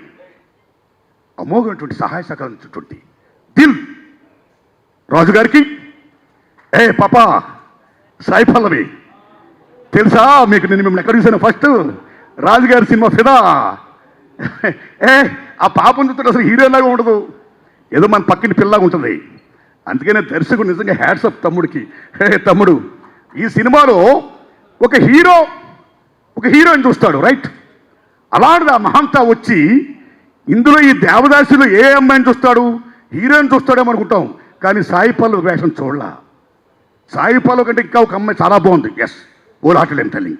అమోఘమైనటువంటి సహాయ సహకరించినటువంటి దిల్ రాజు గారికి, ఏ పాప సాయి పల్లవి తెలుసా మీకు, నేను మిమ్మల్ని ఎక్కడ చూసాను ఫస్ట్ రాజుగారి సినిమా ఫిదా. ఏ ఆ పాప చూస్తుంటే అసలు హీరోలాగా ఉండదు, ఏదో మన పక్కన పిల్లలాగా ఉంటుంది. అందుకనే దర్శకుడు నిజంగా హ్యాట్స్ ఆఫ్ తమ్ముడికి. హే తమ్ముడు, ఈ సినిమాలో ఒక హీరోయిన్ చూస్తాడు రైట్, అలాంటిది ఆ మహంతా వచ్చి ఇందులో ఈ దేవదాసిలో ఏ అమ్మాయిని చూస్తాడు, హీరోయిన్ చూస్తాడేమో అనుకుంటాం, కానీ సాయి పల్లవి వేషం చూడలా. సాయి పల్లవి కంటే ఇంకా ఒక అమ్మాయి చాలా బాగుంది. ఎస్, ఓలాటలేం తల్లి,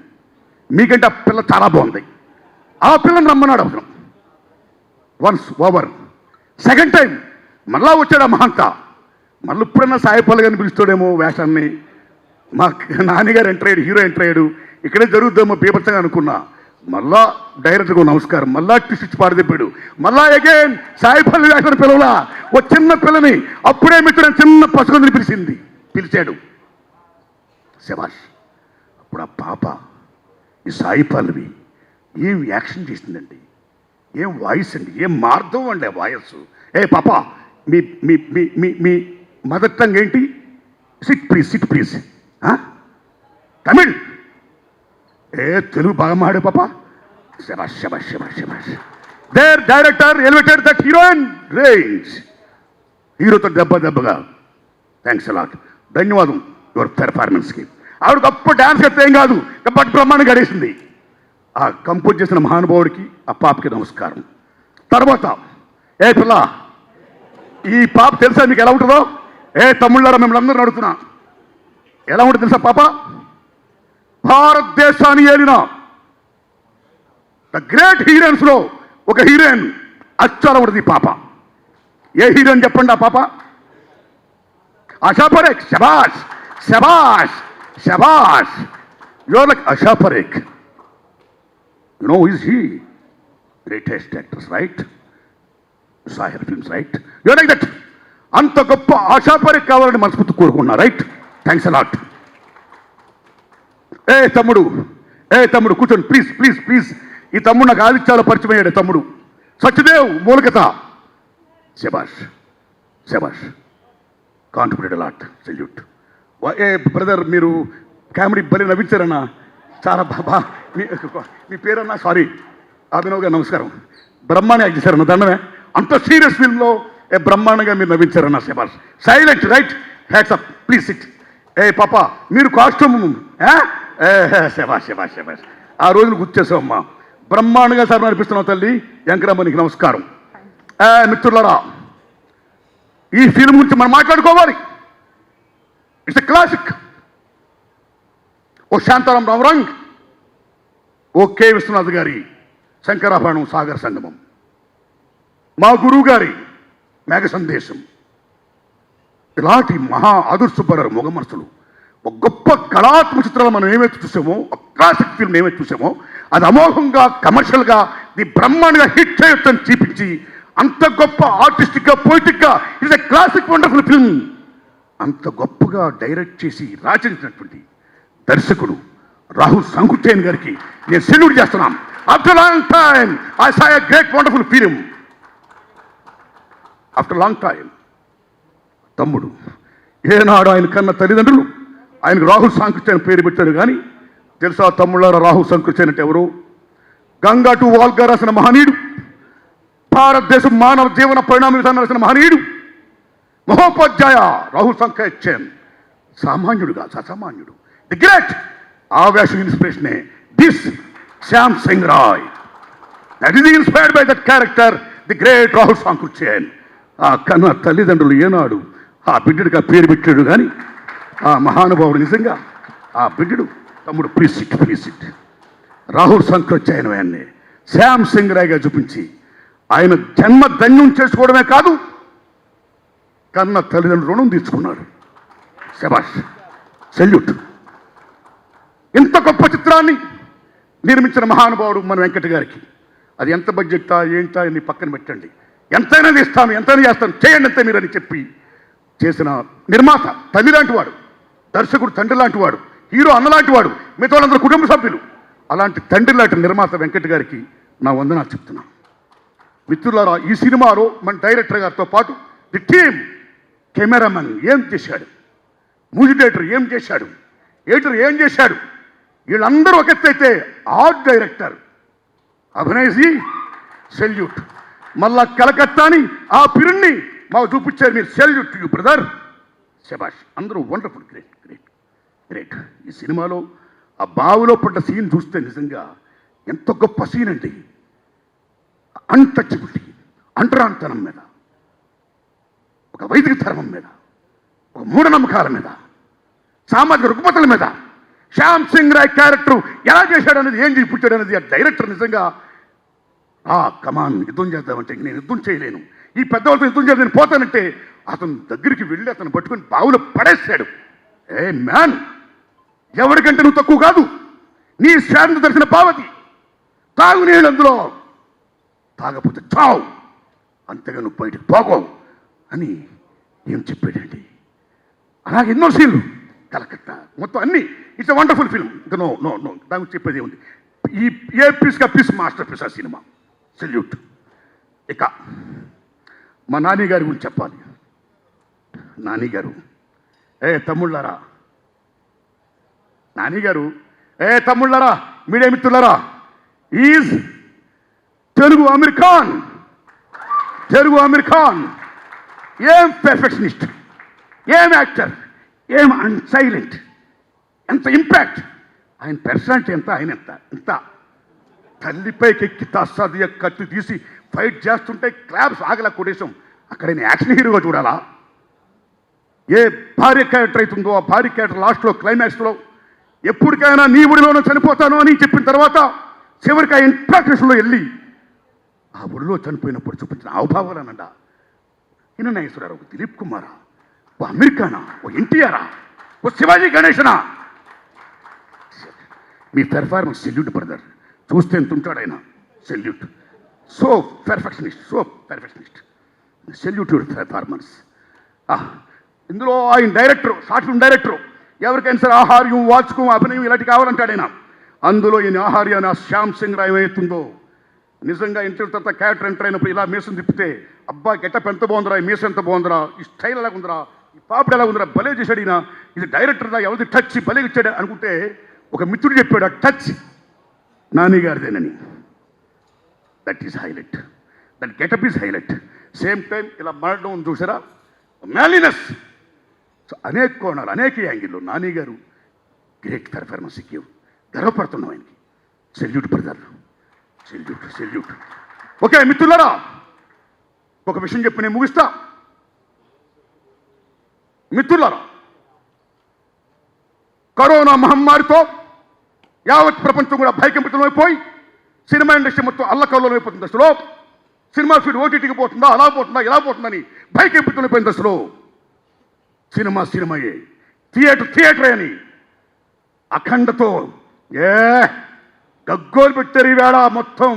మీకంటే ఆ పిల్ల చాలా బాగుంది. ఆ పిల్లని రమ్మన్నాడు అతను. వన్స్ ఓవర్, సెకండ్ టైం మళ్ళా వచ్చాడు ఆ మహంతా. మళ్ళీ ఇప్పుడన్నా సాయి పల్లవి గారిని పిలుస్తాడేమో వేషాన్ని. మా నాన్నగారు ఎంటర్ అయ్యాడు, హీరో ఎంటర్ అయ్యాడు, ఇక్కడే జరుగుద్దేమో బీభత్సంగా అనుకున్నా. మళ్ళా డైరెక్ట్గా నమస్కారం, మళ్ళా టిస్ట్ పాడదెప్పాడు. మళ్ళా అగైన్ సాయి పల్లవి వేషాన్ని పిలవలా, ఓ చిన్న పిల్లని అప్పుడే మిత్రుడు చిన్న పసుకొని పిలిచాడు. శభాష్. అప్పుడు ఆ పాప ఈ సాయి పల్లవి ఏం యాక్షన్ చేసిందండి, ఏం వాయిస్ అండి, ఏం మార్గం అండి ఆ వాయిస్. ఏ పాప, మీ మీ మీ మీ మీ మదర్ టంగ్ ఏంటి? Sit please. తమిళ్? ఏ తెలుగు బాగా మాడే పాప. శబాష్. There director elevated that heroine range. హీరోతో దెబ్బగా. థ్యాంక్స్ అలాట్, ధన్యవాదం యువర్ పెర్ఫార్మెన్స్కి. ఆవిడ గొప్ప డ్యాన్స్ అయితే ఏం కాదు, బట్ బ్రహ్మాండంగా గడేసింది. ఆ కంపోజ్ చేసిన మహానుభావుడికి, ఆ పాపకి నమస్కారం. తర్వాత ఏ పిల్ల, ఈ పాప తెలుసా మీకు ఎలా ఉంటుందో? ఏ తమ్ముళ్ళారా మిమ్మల్ని అందరూ అడుగుతున్నా, ఎలా ఉంటుంది తెలుసా పాప? భారతదేశాన్ని ఏలిన ద గ్రేట్ హీరోయిన్స్లో ఒక హీరోయిన్ అచ్చాల ఉంటుంది ఈ పాప. ఏ హీరోయిన్ చెప్పండి ఆ పాప? ఆశా పరేఖ్. శబాష్. Your like ASHA Parekh. You know, is he greatest actress, right? Saw her films, right? You're like that. అంత గొప్ప ఆశా పరేఖ్ కావాలని మనస్ఫూర్తి కోరుకున్నా, రైట్? Thanks a lot. ఏ తమ్ముడు కూర్చోండి ప్లీజ్. ఈ తమ్ముడు నాకు ఆదిత్యాలో పరిచయం అయ్యాడు తమ్ముడు, సత్యదేవ్ మూలకత. శబాష్. Contributed a lot, salute. ఏ బ్రదర్, మీరు కామెడీ బలి నవ్వించారన్నా, చాలా బాబా. మీ పేరన్నా, సారీ అభినవ్ గారు, నమస్కారం. బ్రహ్మాండంగా యాక్ట్ చేశారన్న, దండమే. అంత సీరియస్ ఫిల్మ్లో బ్రహ్మాండంగా మీరు నవ్వించారన్న. శబాష్. Silent, right? Hats up, please sit. ఏ పాప, మీరు కాస్ట్యూమ్ శబాష్. ఆ రోజును గుర్తు చేసావమ్మా, బ్రహ్మాండంగా సార్ అనిపిస్తున్నావు తల్లి. వెంకరమ్మ నీకు నమస్కారం. మిత్రులారా, ఈ ఫిల్మ్ గురించి మనం మాట్లాడుకోవాలి. It's a classic. ఓ శాంతారాం రామరంగ్, ఓ కె విశ్వనాథ్ గారి శంకరాభరణం సాగర సంగమం, మా గురువు గారి మేఘ సందేశం, ఇలాంటి మహా ఆదుర్శపర మొగ మనసులు, ఒక గొప్ప కళాత్మక చిత్రాలు మనం ఏమైతే చూసామో, ఒక క్లాసిక్ ఫిల్మ్ ఏమైతే చూసామో, అది అమోఘంగా కమర్షియల్గా ది బ్రహ్మాండంగా హిట్ చేయొచ్చని చూపించి, అంత గొప్ప ఆర్టిస్టిక్గా పొయిటిక్గా it's a classic wonderful film అంత గొప్పగా డైరెక్ట్ చేసి రచించినటువంటి దర్శకుడు రాహుల్ సంకుచేన్ గారికి నేను సెల్యూట్ చేస్తున్నాను. After long time I saw a great wonderful film. After long time. తమ్ముడు ఏనాడు ఆయన కన్న తల్లిదండ్రులు ఆయనకు రాహుల్ సంకుచేన్ పేరు పెట్టారు, కానీ తెలుసా తమ్ముళ్ళారా రాహుల్ సంకుచేన్ అంటే ఎవరు? గంగా టు వాల్గా రాసిన మహనీయుడు, భారతదేశం మానవ జీవన పరిణామ విధానం రాసిన మహనీయుడు, మహోపాధ్యాయ రాహుల్ సంకుచేన్. సామాన్యుడుగా అసామాన్యుడు, ది గ్రేట్. ఆవేశం ఇన్స్పిరేషనే this Shyam Singh Roy. That is inspired by that character, the great Rahul Sankrityayan. ఆ కన్న తల్లిదండ్రులు ఏనాడు ఆ బిడ్డడికి ఆ పేరు పెట్టాడు, కానీ ఆ మహానుభావుడు నిజంగా ఆ బిడ్డడు తమ్ముడు ప్లీజ్ సిట్ రాహుల్ సంకుచేన్ ఆయన్ని శ్యామ్ సింగ్ రాయ్గా చూపించి ఆయన జన్మ ధన్యం చేసుకోవడమే కాదు, కన్న తల్లిదండ్రులు రుణం తీర్చుకున్నాడు. శబాష్, సెల్యూట్. ఇంత గొప్ప చిత్రాన్ని నిర్మించిన మహానుభావుడు మన వెంకట గారికి. అది ఎంత బడ్జెట్టా ఏంటా అని పక్కన పెట్టండి, ఎంతైనా తీస్తాను, ఎంతైనా చేస్తాను, చేయండి అంతే మీరు అని చెప్పి చేసిన నిర్మాత తల్లి లాంటి వాడు, దర్శకుడు తండ్రి లాంటి వాడు, హీరో అన్న లాంటి వాడు, మిగతా వాళ్ళందరూ కుటుంబ సభ్యులు. అలాంటి తండ్రి లాంటి నిర్మాత వెంకట గారికి నా వందనాలు చెప్తున్నాను. మిత్రులారా, ఈ సినిమాలో మన డైరెక్టర్ గారితో పాటు ది టీమ్ కెమెరామెన్ ఏం చేశాడు, మ్యూజిక్ డైరెక్టర్ ఏం చేశాడు, ఎడిటర్ ఏం చేశాడు, వీళ్ళందరూ ఒక ఎత్తు అయితే ఆర్ట్ డైరెక్టర్ అభినయజీ సెల్యూట్. మళ్ళా కలకత్తాని ఆ పిరుణ్ణి మాకు చూపించారు మీరు, సెల్యూట్ యూ బ్రదర్, శబాష్. అందరూ వండర్ఫుల్, గ్రేట్ గ్రేట్ గ్రేట్. ఈ సినిమాలో ఆ బావిలో పడ్డ సీన్ చూస్తే నిజంగా ఎంత గొప్ప సీన్ అండి. అన్టచబిలిటీ, అంటరాంతనం మీద, ఒక వైదిక ధర్మం మీద, ఒక మూఢనమ్మకాల మీద, సామాజిక రుగ్మతల మీద శ్యామ్ సింగ్ రాయ్ క్యారెక్టర్ ఎలా చేశాడు అనేది, ఏం చూపించాడు అనేది ఆ డైరెక్టర్ నిజంగా కమాన్ యుద్ధం చేద్దామంటే నేను యుద్ధం చేయలేను, ఈ పెద్దవాళ్ళతో యుద్ధం చేయాలి, నేను పోతానంటే అతను దగ్గరికి వెళ్ళి అతను పట్టుకొని బావులో పడేస్తాడు. ఏ మ్యాన్, ఎవరికంటే నువ్వు తక్కువ కాదు, నీ శాంతి దర్శన పావతి, తాగు నీళ్ళు అందులో, తాగపోతే చావు, అంతగా నువ్వు బయటకు పోగవు అని ఏం చెప్పాడండి. అలాగే ఎన్నో సీన్లు, కలకత్తా మొత్తం అన్నీ. It's wonderful film. ఇంకా నో నో నో దాని గురించి చెప్పేది ఏముంది. ఈ ఏ పీస్గా పీస్ మాస్టర్ పీస్ ఆ సినిమా, సెల్యూట్. ఇక మా నాని గారి గురించి చెప్పాలి. నాని గారు, తమ్ముళ్ళారా, నాని గారు, తమ్ముళ్ళారా, మీడియా మిత్రులారా, ఈజ్ తెలుగు అమీర్ ఖాన్, తెలుగు అమీర్ ఖాన్. ఏం పెర్ఫెక్షనిస్ట్, ఏం యాక్టర్, ఏం అన్సైలెంట్, ఎంత ఇంపాక్ట్. ఆయన పర్సనాలిటీ ఎంత, ఆయన ఎంత తల్లిపైకి ఎక్కి తస్సదియ కత్తి తీసి ఫైట్ చేస్తుంటే క్లాబ్స్ ఆగల కొడేశం. అక్కడ నేను యాక్షన్ హీరోగా చూడాలా? ఏ భార్య క్యారెక్టర్ అవుతుందో ఆ భార్య క్యారెక్టర్ లాస్ట్లో క్లైమాక్స్లో ఎప్పటికైనా నీ ఊడిలోనూ చనిపోతాను అని చెప్పిన తర్వాత చివరికి ఆ ఇంట్రాక్షన్లో వెళ్ళి ఆ ఊడిలో చనిపోయినప్పుడు చూపించిన హావభావాలనండా. ఈయన నాగేశ్వరరావు, ఓ దిలీప్ కుమారా, ఓ అమీర్ ఖానా, ఓ ఎన్టీఆరా, ఓ శివాజీ గణేశనా. మీ పెర్ఫార్మెన్స్ సెల్యూట్ బ్రదర్. చూస్తే ఎంత ఉంటాడు ఆయన, salute. So perfectionist, so perfectionist, salute your performance. ఇందులో ఆయన డైరెక్టర్, షార్ట్ ఫిల్మ్ డైరెక్టర్, ఎవరికైనా సరే ఆహార్యం, వాచకం, అభినయం ఇలాంటి కావాలంటాడు ఆయన. అందులో ఈయన ఆహార్యాన్ని ఆ శ్యామ్ సింగ్ రాయ్ ఏమవుతుందో నిజంగా ఇంటర్ తర్వాత క్యారెక్టర్ ఎంటర్ అయినప్పుడు ఇలా మీసం తిప్పితే అబ్బా గెటప్ ఎంత బాగుందిరా, ఈ మీసం ఎంత బాగుందిరా, ఈ స్టైల్ ఎలా ఉందిరా, ఈ పాపడు ఎలా ఉందిరా, భలే చేశాడు ఈయన, ఇది డైరెక్టర్దా, ఎవరిది టచ్ భలే ఇచ్చాడు అనుకుంటే ఒక మిత్రుడు చెప్పాడు ఆ టచ్ నాని గారిదేనని. That is highlight, that getup is highlight. Same time ఇలా మారడం చూసారా, మ్యాలీనెస్. సో అనేక కోణాలు, అనేక యాంగిల్లో నాని గారు గ్రేట్ పెర్ఫార్మెన్స్ ఇచ్చావు, గర్వపడుతున్నాం ఆయనకి. Salute brother, salute salute. Okay మిత్రులారా, ఒక విషయం చెప్పి నేను ముగిస్తా. మిత్రులారా, కరోనా మహమ్మారితో యావత్ ప్రపంచం కూడా భయకంపితమైపోయి సినిమా ఇండస్ట్రీ మొత్తం అల్లకల్లోలం అయిపోతుంది దశలో, సినిమా ఫీల్డ్ ఓటీటీకి పోతుందా, అలా పోతుందా, ఇలా పోతుందని భయకంపితమైపోయిన దశలో సినిమా సినిమాయే, థియేటర్ థియేటరే అని అఖండతో గగ్గోలు పెట్టారు. ఈవేళ మొత్తం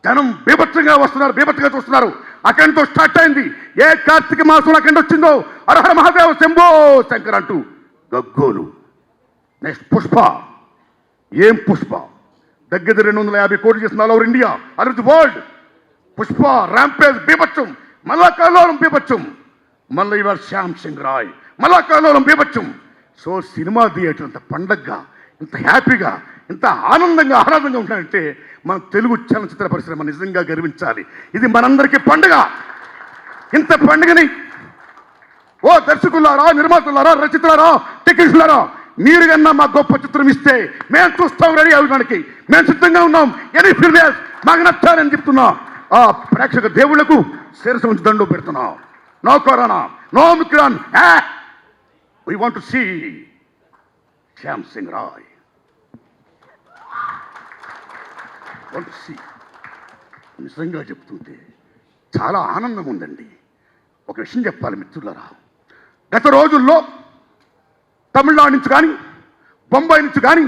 జనం బీభత్సంగా వస్తున్నారు, బీభత్సంగా చూస్తున్నారు. అఖండతో స్టార్ట్ అయింది. ఏ కార్తీక మాసంలో అఖండ వచ్చిందో అరహర మహాదేవ శంభో శంకర్ అంటూ గగ్గోలు. నెక్స్ట్ పుష్ప. ఏం పుష్ప, దగ్గర 250 కోట్లు చేసిన all over India, all over the world. Pushpa rampage బీభత్సం, మళ్ళా కల్లోలం బీభత్సం, మళ్ళీ ఇవాళ శ్యామ్ సింగ్ రాయ్, మళ్ళా కల్లోలం బీభత్సం. సో సినిమా థియేటర్ ఇంత పండగగా, ఇంత హ్యాపీగా, ఇంత ఆనందంగా ఆహ్లాదంగా ఉంటాయంటే మన తెలుగు చలనచిత్ర పరిశ్రమ నిజంగా గర్వించాలి. ఇది మనందరికీ పండుగ. ఇంత పండుగని ఓ దర్శకులారా, నిర్మాతలారా, రచయితలారా, టెక్నీషియన్లారా, మీరు కన్నా మా గొప్ప చిత్రం ఇస్తే మేము చూస్తాం, రెడీ అవ్వడానికి మేము సిద్ధంగా ఉన్నాం. ఎనీ ఫిల్మ్ మాకు నచ్చాలని చెప్తున్నా. ఆ ప్రేక్షక దేవుళ్లకు శిరస ఉంచి దండు పెడుతున్నాం. No corona, no omicron, we want to see Shyam Singh Roy. Want to see. నిజంగా చెప్తుంటే చాలా ఆనందం ఉందండి. ఒక విషయం చెప్పాలి మిత్రులారా, గత రోజుల్లో తమిళనాడు నుంచి కానీ, బొంబాయి నుంచి కానీ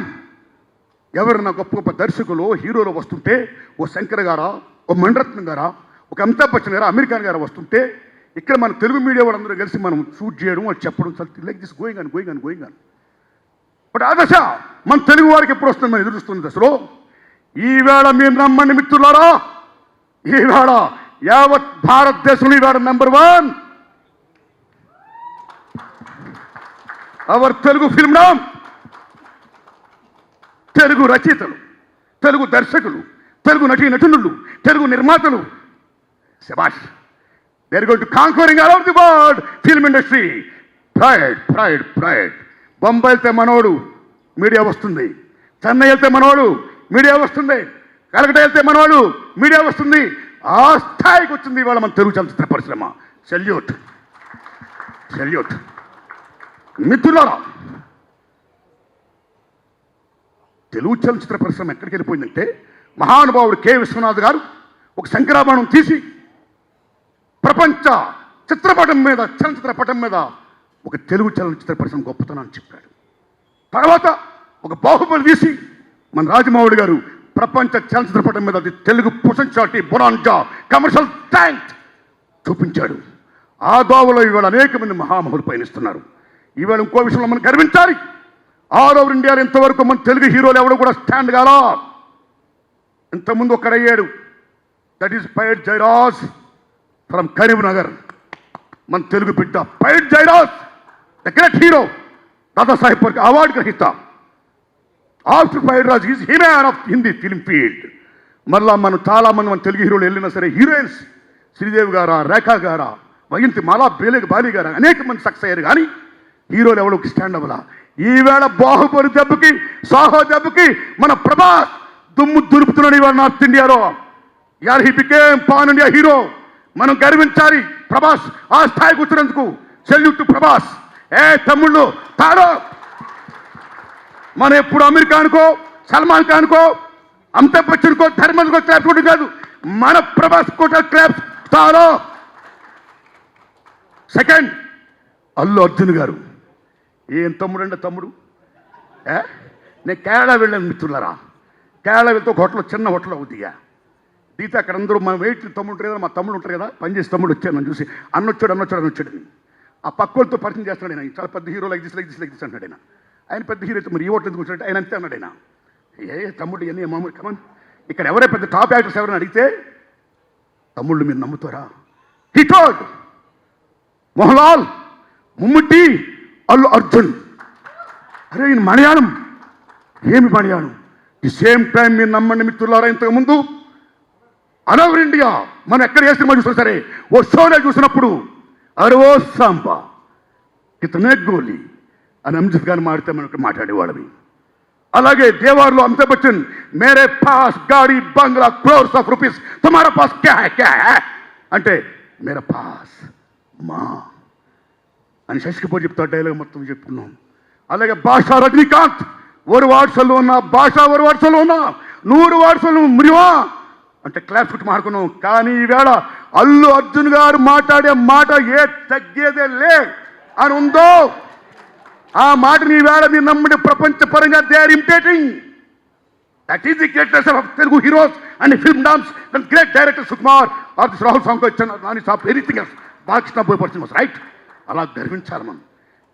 ఎవరైనా గొప్ప గొప్ప దర్శకులు, హీరోలు వస్తుంటే, ఓ శంకర్ గారా, ఓ మణిరత్నం గారా, ఒక అమితాబ్ బచ్చన్ గారా, అమీర్ ఖాన్ గారా వస్తుంటే ఇక్కడ మన తెలుగు మీడియా వాళ్ళందరూ కలిసి మనం షూట్ చేయడం, అది చెప్పడం, లైక్ దిస్ గోయింగ్ అని గోయింగ్ అని గోయింగ్ అని. బట్ ఆ దశ మన తెలుగు వారికి ఎప్పుడు వస్తుంది, మనం ఎదురు చూస్తున్న దశలో ఈవేళ మీరు నమ్మండి మిత్రులారా, ఈవేళ యావత్ భారతదేశంలో ఈవేళ నెంబర్ 1 అవర్ తెలుగు ఫిల్మ్ నామ్, తెలుగు రచయితలు, తెలుగు దర్శకులు, తెలుగు నటీనటులు, తెలుగు నిర్మాతలు, శబాష్, they are going to conquering all over the world film industry. Pride pride pride. Bombay వెళ్తే మనోడు మీడియా వస్తుంది, చెన్నై వెళ్తే మనోడు మీడియా వస్తుంది, కలకటా వెళ్తే మనోడు మీడియా వస్తుంది. ఆ స్థాయికి వచ్చింది ఇవాళ మన తెలుగు చలనచిత్ర పరిశ్రమ. Salute salute. మిత్రులారా, తెలుగు చలనచిత్ర పరిశ్రమ ఎక్కడికి వెళ్ళిపోయిందంటే మహానుభావుడు కె విశ్వనాథ్ గారు ఒక శంకరాభరణం తీసి ప్రపంచ చిత్రపటం మీద, చలనచిత్ర పటం మీద ఒక తెలుగు చలనచిత్ర పరిశ్రమ గొప్పతనాన్ని చెప్పాడు. తర్వాత ఒక బాహుబలి తీసి మన రాజమౌళి గారు ప్రపంచ చలనచిత్ర పటం మీద అది తెలుగు పొసెన్షాలిటీ, బొనాంజా, కమర్షియల్ ట్యాంక్ చూపించాడు. ఆ దోవలో ఇవాళ అనేక మంది మహామహులు పయనిస్తున్నారు. ఇవాళ ఇంకో విషయంలో మనం గర్వించాలి. ఆల్ ఓవర్ ఇండియాలో ఇంతవరకు మన తెలుగు హీరోలు ఎవరు కూడా స్టాండ్ కాలా. ఇంతకుముందు ఒక్కడయ్యాడు, that is Paidi Jairaj from Karimnagar. మన తెలుగు బిడ్డ Paidi Jairaj, the great hero, Dadasaheb Phalke award గ్రహీత. After Paidi Raj is he man of Hindi film field. మళ్ళా మనం చాలామంది మన తెలుగు హీరోలు వెళ్ళినా సరే హీరోయిన్స్ శ్రీదేవి గారా, రేఖా గారా, వయంతి మాలా, బాలి గారా అనేక మంది సక్సెస్ అయ్యారు. కానీ హీరోలు ఎవరికి స్టాండ్ అవ్వాలా. ఈవేళ బాహుబలి దెబ్బకి, సాహో దెబ్బకి మన ప్రభాస్ దుమ్ము దులుపుతున్నాడు ఇవాళ నార్త్ ఇండియాలో. యార్ he became pan India hero. మనం గర్వించాలి ప్రభాస్ ఆ స్థాయికి వచ్చినందుకు. Salute to Prabhas. ఏ తమ్ముళ్ళు తాడో, మనం ఎప్పుడు అమీర్ ఖాన్కో, సల్మాన్ ఖాన్కో, అమితాబ్ బచ్చన్కో, ధర్మేంద్రకో క్లాప్స్ కొట్టడం కాదు, మన ప్రభాస్ కోట క్లాప్స్ తాడో. సెకండ్, అల్లు అర్జున్ గారు. ఏం తమ్ముడు అంటే తమ్ముడు. నేను కేరళ వెళ్ళాను మిత్రులారా. కేరళ వెళ్తే ఒక హోటల్, చిన్న హోటల్ అవుతుందిగా దిగితే అక్కడ అందరూ మన వెయిట్ తమ్ముడు ఉంటారు కదా, మా తమ్ముడు ఉంటారు కదా, పనిచేసి తమ్ముడు వచ్చాను నన్ను చూసి అన్నొచ్చాడు. ఆ పక్కలతో పరిచయం చేస్తున్నాడు ఆయన. చాలా పెద్ద హీరో లైక్ దిస్ అన్నాడు ఆయన. ఆయన పెద్ద హీరో అయితే మరి ఈ హోటల్ ఎందుకు వచ్చినట్టు ఆయన అంతే అన్నాడు ఆయన. తమ్ముడు ఇవన్నీ మామూలు కమన్. ఇక్కడ ఎవరే పెద్ద టాప్ యాక్టర్స్ ఎవరైనా అడిగితే తమ్ముళ్ళు మీరు నమ్ముతారా, హీ టోల్డ్ మోహన్లాల్, మమ్ముట్టి, అల్లు అర్జున్. అరే ఈయన మలయాళం. ఏమి మలయాళం? ది సేమ్ టైం మీరు నమ్మండి మిత్రులారా, ఇంతకుముందు ఆల్ ఓవర్ ఇండియా మనం ఎక్కడ ఏ సినిమా చూసినా సరే ఓ షోలో చూసినప్పుడు అరే ఓ సాంబా కితనే గోలీ అని అంజద్ గారు మాడితే మనం ఇక్కడ మాట్లాడేవాళ్ళవి. అలాగే దేవార్లో అమితాబ్ బచ్చన్ మేరే పాస్ గాడి బంగ్లా క్రోర్స్ ఆఫ్ రూపీస్ తుమారా పాస్ క్యా హై అంటే మేరా పాస్ మా అని శశికపూర్ చెప్తా డైలాగ్ మొత్తం చెప్పుకున్నాం. అలాగే భాషా రజనీకాంత్ ఒక వాట్సల్లో ఉన్నా, భాష ఒక వాట్సల్లో ఉన్నా, 100 వాట్సలు మురివా అంటే క్లాప్స్ కొట్టి మాడుకున్నాం. కానీ ఈవేళ అల్లు అర్జున్ గారు మాట్లాడే మాట ఏ తగ్గేదే లే అని ఉందో ఆ మాటని ఈవేళ మీరు నమ్ముడి ప్రపంచ పరంగా they are imitating. That is the greatness of Telugu heroes and film dams and great director Sukumar are this Rahul song Nani saab anything else Balakrishna boy person was right. అలా గర్వించాలి మనం.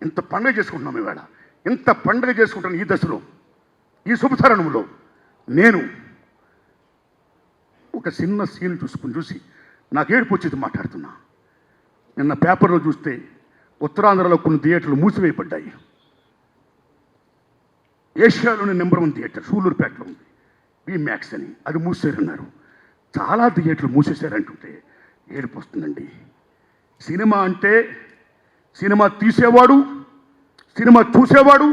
ఇంత పండుగ చేసుకుంటున్నాం ఈవేళ. ఇంత పండుగ చేసుకుంటున్న ఈ దశలో, ఈ శుభతరుణంలో నేను ఒక చిన్న సీన్ చూసి నాకు ఏడుపు వచ్చేది మాట్లాడుతున్నా. నిన్న పేపర్లో చూస్తే ఉత్తరాంధ్రలో కొన్ని థియేటర్లు మూసివేయబడ్డాయి. ఏషియాలోని నెంబర్ 1 థియేటర్ సూళ్ళూరుపేటలో ఉంది, మ్యాక్స్ అని, అది మూసేశారన్నారు. చాలా థియేటర్లు మూసేశారంటుంటే ఏడుపు వస్తుందండి. సినిమా అంటే సినిమా తీసేవాడు, సినిమా చూసేవాడు,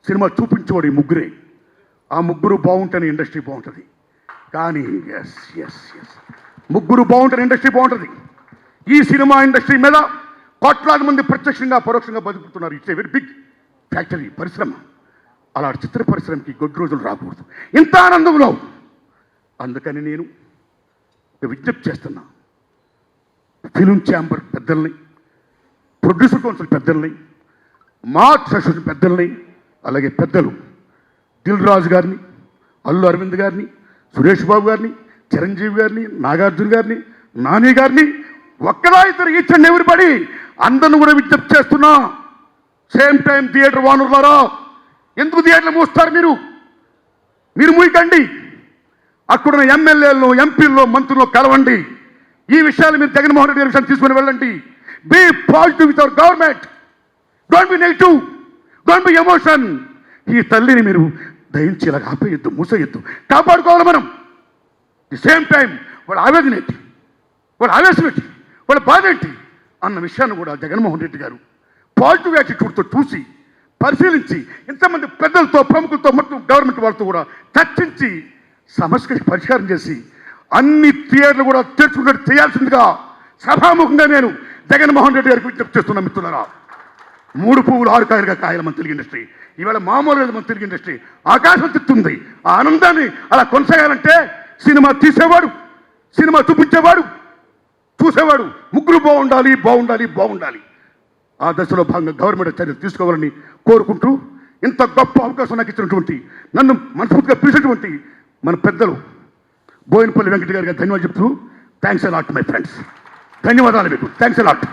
సినిమా చూపించేవాడు, ఈ ముగ్గురే. ఆ ముగ్గురు బాగుంటేనే ఇండస్ట్రీ బాగుంటుంది. కానీ ఎస్ ఎస్ ఎస్ ముగ్గురు బాగుంటేనే ఇండస్ట్రీ బాగుంటుంది. ఈ సినిమా ఇండస్ట్రీ మీద కోట్లాది మంది ప్రత్యక్షంగా పరోక్షంగా బతుకుతున్నారు. It's a very big factory, పరిశ్రమ. అలాంటి చిత్ర పరిశ్రమకి గొడ్డు రోజులు రాకూడదు ఇంత ఆనందంలో. అందుకని నేను విజ్ఞప్తి చేస్తున్నా ఫిలిం ఛాంబర్ పెద్దల్ని, ప్రొడ్యూసర్ కౌన్సిల్ పెద్దల్ని, మార్క్ అసోసియేషన్ పెద్దల్ని, అలాగే పెద్దలు దిల్ రాజు గారిని, అల్లు అరవింద్ గారిని, సురేష్ బాబు గారిని, చిరంజీవి గారిని, నాగార్జున గారిని, నాని గారిని, ఒక్కదా ఇద్దరు ఈచ్ అండ్ ఎవ్రీబడి అందరిని కూడా విజ్ఞప్తి చేస్తున్నా. సేమ్ టైం థియేటర్ ఓనర్లారా, ఎందుకు థియేటర్లు మూస్తారు మీరు మూయకండి. అక్కడున్న ఎమ్మెల్యేలను, ఎంపీల్లో, మంత్రుల్లో కలవండి. ఈ విషయాలు మీరు జగన్మోహన్ రెడ్డి గారి విషయాన్ని తీసుకుని వెళ్ళండి. Be positive with our government, don't be negative. Don't be emotion. ఈ తల్లిని మీరు దయించి ఇలా ఆపేయద్దు, మూసేయద్దు, కాపాడుకోవాలి మనం. ది సేమ్ టైం వాళ్ళ ఆవేదన ఏంటి, వాళ్ళ ఆవేశం ఏంటి, వాళ్ళ బాధ ఏంటి అన్న విషయాన్ని కూడా జగన్మోహన్ రెడ్డి గారు పాజిటివ్ యాటిట్యూడ్తో చూసి పరిశీలించి ఇంతమంది పెద్దలతో ప్రముఖులతో మొత్తం గవర్నమెంట్ వాళ్ళతో కూడా చర్చించి సమస్యకి పరిష్కారం చేసి అన్ని థియేటర్లు కూడా తెరుచుకున్నట్టు చేయాల్సిందిగా సభాముఖంగా నేను జగన్మోహన్ రెడ్డి గారికి విజ్ఞప్తి చేస్తున్నా. మిత్రులారా, 3 పువ్వులు 6 కాయలుగా కాయల మన తెలుగు ఇండస్ట్రీ ఇవాళ మామూలుగా మన తెలుగు ఇండస్ట్రీ ఆకాశం తిత్తుంది. ఆ ఆనందాన్ని అలా కొనసాగాలంటే సినిమా తీసేవాడు, సినిమా చూపించేవాడు, చూసేవాడు ముగ్గురు బాగుండాలి, బాగుండాలి, బాగుండాలి. ఆ దశలో భాగంగా గవర్నమెంట్ చర్యలు తీసుకోవాలని కోరుకుంటూ ఇంత గొప్ప అవకాశం నాకు ఇచ్చినటువంటి, నన్ను మనస్ఫూర్తిగా పిలిచినటువంటి మన పెద్దలు బోయినపల్లి వెంకట గారికి ధన్యవాదాలు చెప్తూ థ్యాంక్స్ అలాట్ మై ఫ్రెండ్స్. ధన్యవాదాలు మీకు. Thanks a lot.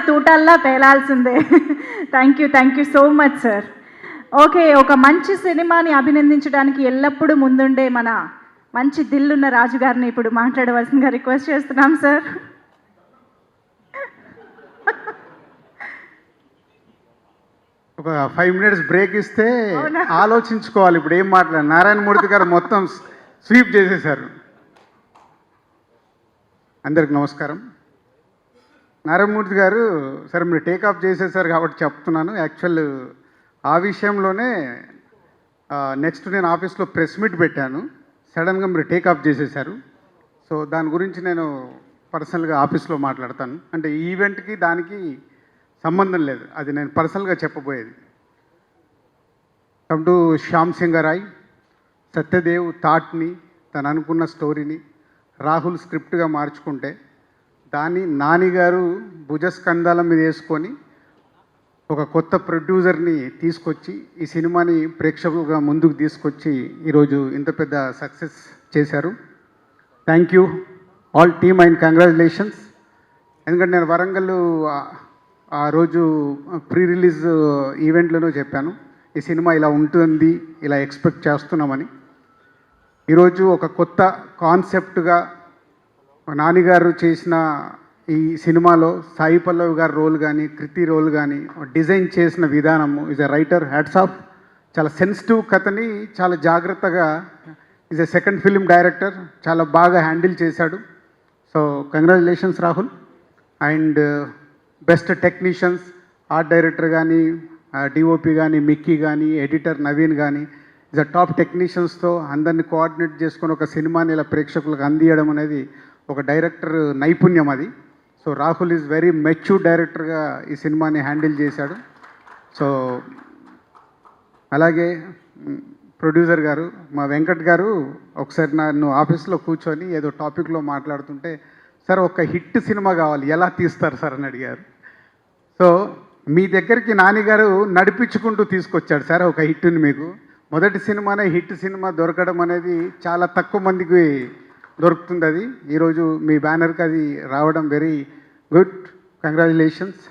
తూటల్లా పేలాల్సిందే. Thank you so much sir. Okay, ఒక మంచి సినిమాని అభినందించడానికి ఎల్లప్పుడూ ముందుండే మన మంచి దిల్లున్న రాజు గారిని ఇప్పుడు మాట్లాడవలసిందిగా రిక్వెస్ట్ చేస్తున్నాం సార్. ఒక 5 minutes బ్రేక్ ఇస్తే అవునా? ఆలోచించుకోవాలి ఇప్పుడు ఏం మాట్లాడాలి. నారాయణమూర్తి గారు మొత్తం స్వీప్ చేసేశారు. అందరికి నమస్కారం. నారాయణమూర్తి గారు సరే మీరు టేకాఫ్ చేసేసారు కాబట్టి చెప్తున్నాను. యాక్చువల్ ఆ విషయంలోనే నెక్స్ట్ నేను ఆఫీస్లో ప్రెస్ మీట్ పెట్టాను. సడన్గా మీరు టేకాఫ్ చేసేసారు. సో దాని గురించి నేను పర్సనల్గా ఆఫీస్లో మాట్లాడతాను. అంటే ఈ ఈవెంట్కి దానికి సంబంధం లేదు, అది నేను పర్సనల్గా చెప్పబోయేది. Come to Shyam Singha Roy. సత్యదేవ్ థాట్ని, తను అనుకున్న స్టోరీని రాహుల్ స్క్రిప్ట్గా మార్చుకుంటే దాన్ని నానిగారు భుజస్కంధాల మీద వేసుకొని ఒక కొత్త ప్రొడ్యూసర్ని తీసుకొచ్చి ఈ సినిమాని ప్రేక్షకులుగా ముందుకు తీసుకొచ్చి ఈరోజు ఇంత పెద్ద సక్సెస్ చేశారు. Thank you all team and congratulations. ఎందుకంటే నేను వరంగల్ ఆ రోజు ప్రీ రిలీజ్ ఈవెంట్లోనూ చెప్పాను ఈ సినిమా ఇలా ఉంటుంది, ఇలా ఎక్స్పెక్ట్ చేస్తున్నామని. ఈరోజు ఒక కొత్త కాన్సెప్ట్గా నానిగారు చేసిన ఈ సినిమాలో సాయి పల్లవి గారి రోల్ కానీ, కృతి రోల్ కానీ డిజైన్ చేసిన విధానము, is a writer, hats off. చాలా సెన్సిటివ్ కథని చాలా జాగ్రత్తగా, is a second film director, చాలా బాగా హ్యాండిల్ చేశాడు. So congratulations Rahul. And best technicians, art director కానీ, డిఓపి కానీ, మిక్కీ కానీ, ఎడిటర్ నవీన్ కానీ, ఈజ్ అ టాప్ టెక్నీషియన్స్తో అందరినీ కోఆర్డినేట్ చేసుకొని ఒక సినిమాని ఇలా ప్రేక్షకులకు అందియడం అనేది ఒక డైరెక్టర్ నైపుణ్యం అది. So Rahul is very mature డైరెక్టర్గా ఈ సినిమాని హ్యాండిల్ చేశాడు. సో అలాగే ప్రొడ్యూసర్ గారు మా వెంకట్ గారు ఒకసారి నన్ను ఆఫీస్లో కూర్చొని ఏదో టాపిక్లో మాట్లాడుతుంటే, సార్ ఒక హిట్ సినిమా కావాలి, ఎలా తీస్తారు సార్ అని అడిగారు. సో మీ దగ్గరికి నానిగారు నడిపించుకుంటూ తీసుకొచ్చాడు సార్ ఒక హిట్ని. మీకు మొదటి సినిమానే హిట్ సినిమా దొరకడం అనేది చాలా తక్కువ మందికి దొరుకుతుంది. అది ఈరోజు మీ బ్యానర్కి అది రావడం very good, congratulations.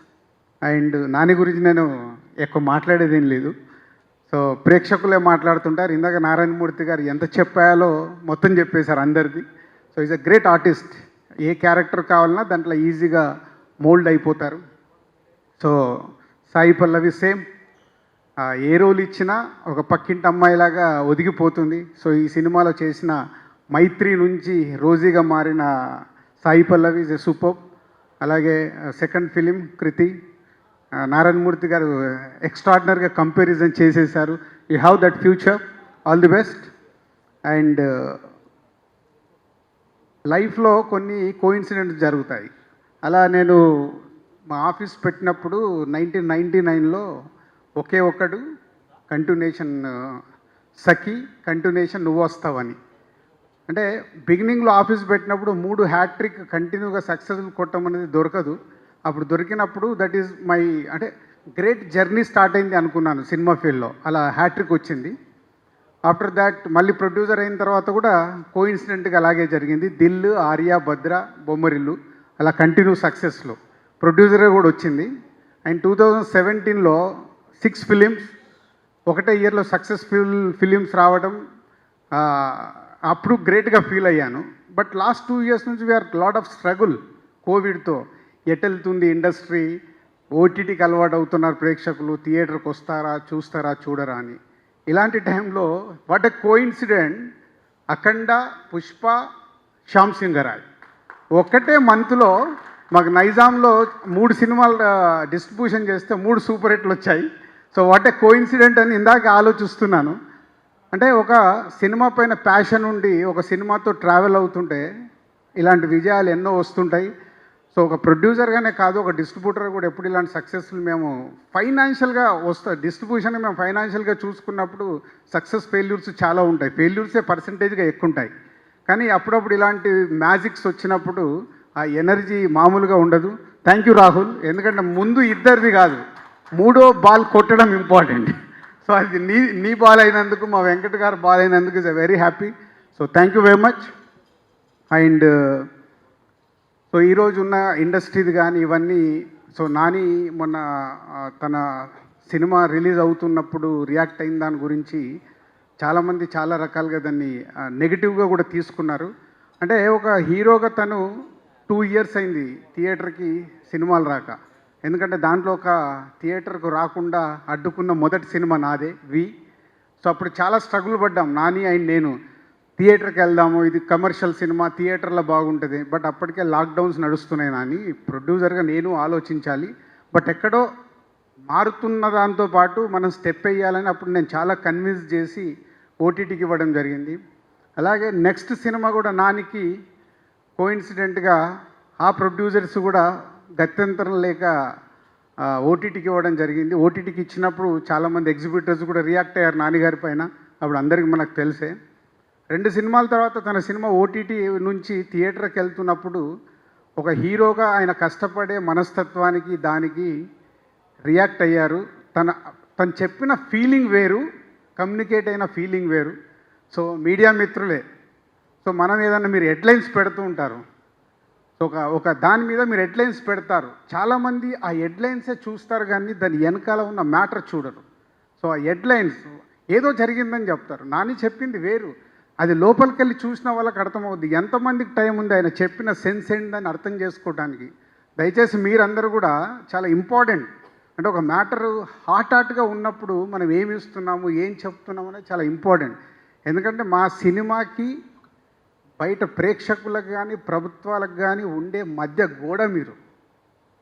And Nani గురించి నేను ఎక్కువ మాట్లాడేది ఏం లేదు. సో ప్రేక్షకులే మాట్లాడుతుంటారు. ఇందాక నారాయణమూర్తి గారు ఎంత చెప్పాలో మొత్తం చెప్పేశారు అందరిది. So is a great artist. A character కావాలన్నా దాంట్లో ఈజీగా మోల్డ్ అయిపోతారు. సో సాయి పల్లవి సేమ్, ఏ రోల్ ఇచ్చినా ఒక పక్కింటి అమ్మాయిలాగా ఒదిగిపోతుంది. సో ఈ సినిమాలో చేసిన మైత్రి నుంచి రోజీగా మారిన Sai Pallavi is a super. అలాగే సెకండ్ ఫిలిం కృతి, నారాయణమూర్తి గారు ఎక్స్ట్రాడినరీగా కంపారిజన్ చేసేసారు. You have that future, all the best. And లైఫ్లో కొన్ని కోఇన్సిడెంట్స్ జరుగుతాయి. అలా నేను మా ఆఫీస్ పెట్టినప్పుడు 1999లో ఒకే ఒక్కడు కంటిన్యూషన్ సఖి, కంటిన్యూషన్ నువ్వు వస్తావని. అంటే బిగినింగ్లో ఆఫీస్ పెట్టినప్పుడు 3 హ్యాట్రిక్ కంటిన్యూగా సక్సెస్ఫుల్ కొట్టడం అనేది దొరకదు. అప్పుడు దొరికినప్పుడు దట్ ఈజ్ మై, అంటే గ్రేట్ జర్నీ స్టార్ట్ అయింది అనుకున్నాను సినిమా ఫీల్డ్లో. అలా హ్యాట్రిక్ వచ్చింది. ఆఫ్టర్ దాట్ మళ్ళీ ప్రొడ్యూసర్ అయిన తర్వాత కూడా కోఇన్సిడెంట్గా అలాగే జరిగింది. దిల్, ఆర్య, భద్ర, బొమ్మరిల్లు అలా కంటిన్యూ సక్సెస్లో ప్రొడ్యూసర్ కూడా వచ్చింది. అండ్ 2017లో 6 ఫిలిమ్స్ ఒకటే ఇయర్లో సక్సెస్ఫుల్ ఫిలిమ్స్ రావడం అప్పుడు గ్రేట్గా ఫీల్ అయ్యాను. బట్ లాస్ట్ 2 years నుంచి వీఆర్ లాట్ ఆఫ్ స్ట్రగుల్ కోవిడ్తో. ఎటు వెళ్తుంది ఇండస్ట్రీ, ఓటీటీకి అలవాటు అవుతున్నారు ప్రేక్షకులు, థియేటర్కి వస్తారా, చూస్తారా, చూడరా అని. ఇలాంటి టైంలో వాట్ ఎ కోఇన్సిడెంట్, అఖండ, పుష్ప, శ్యామ్ సింగరాయ్ ఒక్కటే మంత్లో మాకు నైజాంలో 3 సినిమాలు డిస్ట్రిబ్యూషన్ చేస్తే 3 సూపర్ హిట్లు వచ్చాయి. సో వాట్ ఏ కోఇన్సిడెంట్ అని ఇందాక ఆలోచిస్తున్నాను. అంటే ఒక సినిమా పైన ప్యాషన్ ఉండి ఒక సినిమాతో ట్రావెల్ అవుతుంటే ఇలాంటి విజయాలు ఎన్నో వస్తుంటాయి. సో ఒక ప్రొడ్యూసర్గానే కాదు, ఒక డిస్ట్రిబ్యూటర్ కూడా ఎప్పుడు ఇలాంటి సక్సెస్ఫుల్ మేము ఫైనాన్షియల్గా డిస్ట్రిబ్యూషన్ మేము ఫైనాన్షియల్గా చూసుకున్నప్పుడు సక్సెస్ ఫెయిల్యూర్స్ చాలా ఉంటాయి. ఫెయిల్యూర్సే పర్సంటేజ్గా ఎక్కువ ఉంటాయి. కానీ అప్పుడప్పుడు ఇలాంటి మ్యాజిక్స్ వచ్చినప్పుడు ఆ ఎనర్జీ మామూలుగా ఉండదు. థ్యాంక్ యూ రాహుల్, ఎందుకంటే ముందు ఇద్దరిది కాదు, 3వ బాల్ కొట్టడం ఇంపార్టెంట్. సో అది నీ బాల్ అయినందుకు, మా వెంకట్ గారు బాల్ అయినందుకు is very happy. So thank you very much. And so ఈరోజు ఉన్న ఇండస్ట్రీది కానీ ఇవన్నీ, సో నాని మొన్న తన సినిమా రిలీజ్ అవుతున్నప్పుడు రియాక్ట్ అయిన దాని గురించి చాలామంది చాలా రకాలుగా దాన్ని నెగిటివ్గా కూడా తీసుకున్నారు. అంటే ఒక హీరోగా తను 2 years అయింది థియేటర్కి సినిమాలు రాక. ఎందుకంటే దాంట్లో ఒక థియేటర్కు రాకుండా అడ్డుకున్న మొదటి సినిమా నాదే, వి. సో అప్పుడు చాలా స్ట్రగుల్ పడ్డాం నాని అండ్ నేను. థియేటర్కి వెళ్దాము, ఇది కమర్షియల్ సినిమా, థియేటర్లో బాగుంటుంది. బట్ అప్పటికే లాక్డౌన్స్ నడుస్తున్నాయి నాని, ప్రొడ్యూసర్గా నేను ఆలోచించాలి. బట్ ఎక్కడో మారుతున్న దాంతోపాటు మనం స్టెప్ వేయాలని అప్పుడు నేను చాలా కన్విన్స్ చేసి ఓటీటీకి ఇవ్వడం జరిగింది. అలాగే నెక్స్ట్ సినిమా కూడా నానికి కోఇన్సిడెంట్గా ఆ ప్రొడ్యూసర్స్ కూడా గత్యంతరం లేక ఓటీటీకి ఇవ్వడం జరిగింది. ఓటీటీకి ఇచ్చినప్పుడు చాలామంది ఎగ్జిబిటర్స్ కూడా రియాక్ట్ అయ్యారు నాన్నగారి పైన. అప్పుడు అందరికీ మనకు తెలిసే. 2 సినిమాల తర్వాత తన సినిమా ఓటీటీ నుంచి థియేటర్కి వెళ్తున్నప్పుడు ఒక హీరోగా ఆయన కష్టపడే మనస్తత్వానికి దానికి రియాక్ట్ అయ్యారు. తను చెప్పిన ఫీలింగ్ వేరు, కమ్యూనికేట్ అయిన ఫీలింగ్ వేరు. సో మీడియా మిత్రులే, సో మనం ఏదన్నా మీరు హెడ్లైన్స్ పెడుతూ ఉంటారు, సో ఒక దాని మీద మీరు హెడ్లైన్స్ పెడతారు. చాలామంది ఆ హెడ్లైన్సే చూస్తారు కానీ దాని వెనకాల ఉన్న మ్యాటర్ చూడరు. సో ఆ హెడ్లైన్స్ ఏదో జరిగిందని చెప్తారు, నాని చెప్పింది వేరు. అది లోపలికి వెళ్ళి చూసిన వాళ్ళకి అర్థమవుద్ది ఎంతమందికి టైం ఉంది ఆయన చెప్పిన సెన్స్ ఏంటని అర్థం చేసుకోవడానికి. దయచేసి మీరందరూ కూడా చాలా ఇంపార్టెంట్. అంటే ఒక మ్యాటరు హాట్గా ఉన్నప్పుడు మనం ఏమి ఇస్తున్నాము, ఏం చెప్తున్నాము అనేది చాలా ఇంపార్టెంట్. ఎందుకంటే మా సినిమాకి బయట ప్రేక్షకులకు కానీ ప్రభుత్వాలకు కానీ ఉండే మధ్య గోడ మీరు.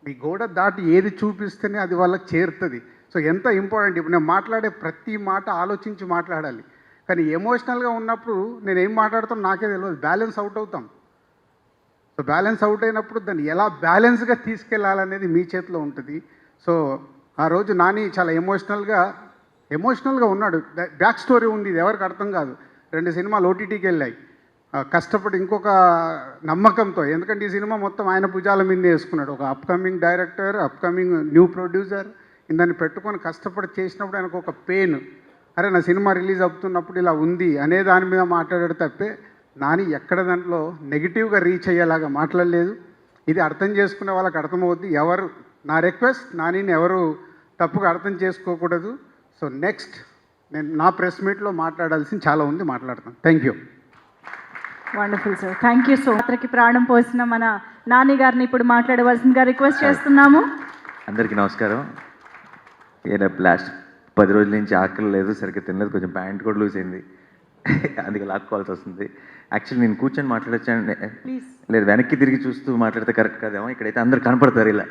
మీ గోడ దాటి ఏది చూపిస్తేనే అది వాళ్ళకి చేరుతుంది. సో ఎంత ఇంపార్టెంట్. ఇప్పుడు నేను మాట్లాడే ప్రతి మాట ఆలోచించి మాట్లాడాలి. కానీ ఎమోషనల్గా ఉన్నప్పుడు నేను ఏం మాట్లాడుతాను నాకే తెలియదు, బ్యాలెన్స్ అవుట్ అవుతాం. సో బ్యాలెన్స్ అవుట్ అయినప్పుడు దాన్ని ఎలా బ్యాలెన్స్గా తీసుకెళ్ళాలనేది మీ చేతిలో ఉంటుంది. సో ఆ రోజు నాని చాలా ఎమోషనల్గా ఉన్నాడు. బ్యాక్ స్టోరీ ఉంది, ఇది ఎవరికి అర్థం కాదు. 2 సినిమాలు ఓటీటీకి వెళ్ళాయి కష్టపడి, ఇంకొక నమ్మకంతో. ఎందుకంటే ఈ సినిమా మొత్తం ఆయన భుజాల మీదే వేసుకున్నాడు. ఒక upcoming director, upcoming new producer, దాన్ని పెట్టుకొని కష్టపడి చేసినప్పుడు ఆయనకు ఒక పెయిన్, అరే నా సినిమా రిలీజ్ అవుతున్నప్పుడు ఇలా ఉంది అనే దాని మీద మాట్లాడాడు తప్పే నాని ఎక్కడ దాంట్లో నెగిటివ్గా రీచ్ అయ్యేలాగా మాట్లాడలేదు. ఇది అర్థం చేసుకునే వాళ్ళకి అర్థమవుద్ది. నా రిక్వెస్ట్, నానిని ఎవరు తప్పుగా అర్థం చేసుకోకూడదు. సో నెక్స్ట్ నేను నా ప్రెస్ మీట్లో మాట్లాడాల్సింది చాలా ఉంది, మాట్లాడతాను. Thank you. Wonderful sir, thank you so much. పాత్రకి ప్రాణం పోసిన మన నాని గారిని ఇప్పుడు మాట్లాడవలసిందిగా రిక్వెస్ట్ చేస్తున్నాము. అందరికీ నమస్కారం. లాస్ట్ 10 రోజుల నుంచి ఆకలి లేదు, సరిగ్గా తినలేదు, కొంచెం ప్యాంట్ కూడా లూజ్ అయింది, అందుకే లాక్కోవాల్సి వస్తుంది. యాక్చువల్లీ నేను కూర్చొని మాట్లాడొచ్చాను, లేదు వెనక్కి తిరిగి చూస్తూ మాట్లాడితే కరెక్ట్ కాదేమో. ఇక్కడైతే అందరు కనపడతారు ఇలా.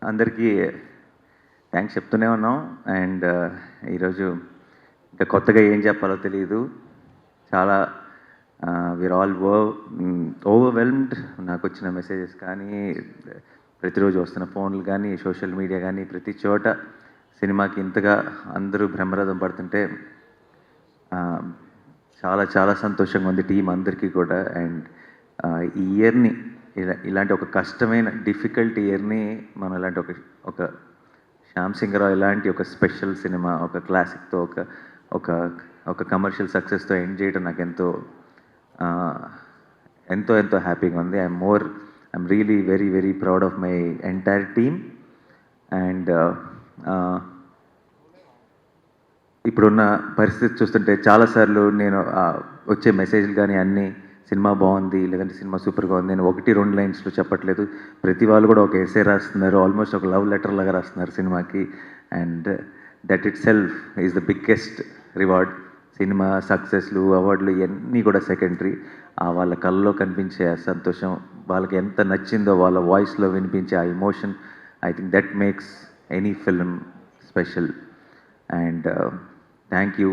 అందరికీ థ్యాంక్స్ చెప్తూనే ఉన్నాం. అండ్ ఈరోజు ఇంకా కొత్తగా ఏం చెప్పాలో తెలియదు. చాలా వీఆర్ ఆల్ ఓవర్వెల్మ్డ్. నాకు వచ్చిన మెసేజెస్ కానీ, ప్రతిరోజు వస్తున్న ఫోన్లు కానీ, సోషల్ మీడియా కానీ, ప్రతి చోట సినిమాకి ఇంతగా అందరూ బ్రహ్మరథం పడుతుంటే చాలా చాలా సంతోషంగా ఉంది టీం అందరికీ కూడా. అండ్ ఈ ఇయర్ని ఇలాంటి ఒక కష్టమైన డిఫికల్ట్ ఇయర్ని మనం ఇలాంటి ఒక శ్యామ్ సింగరాయ్ ఇలాంటి ఒక స్పెషల్ సినిమా, ఒక క్లాసిక్తో, ఒక కమర్షియల్ సక్సెస్తో ఎండ్ చేయడం నాకు ఎంతో ఎంతో ఎంతో హ్యాపీగా ఉంది. I'm really very very proud of my entire team. And ఇప్పుడున్న పరిస్థితి చూస్తుంటే చాలాసార్లు నేను వచ్చే మెసేజ్లు కానీ అన్నీ సినిమా బాగుంది లేదంటే సినిమా సూపర్గా ఉంది నేను 1-2 లైన్స్లో చెప్పట్లేదు. ప్రతి వాళ్ళు కూడా ఒక ఎస్సే రాస్తున్నారు, ఆల్మోస్ట్ ఒక లవ్ లెటర్ లాగా రాస్తున్నారు సినిమాకి. And that itself is the biggest reward. Cinema సక్సెస్లు అవార్డులు ఇవన్నీ కూడా సెకండరీ. వాళ్ళ కళ్ళలో కనిపించే ఆ సంతోషం, వాళ్ళకి ఎంత నచ్చిందో వాళ్ళ వాయిస్లో వినిపించే ఆ emotion, I think that makes any film special. And thank you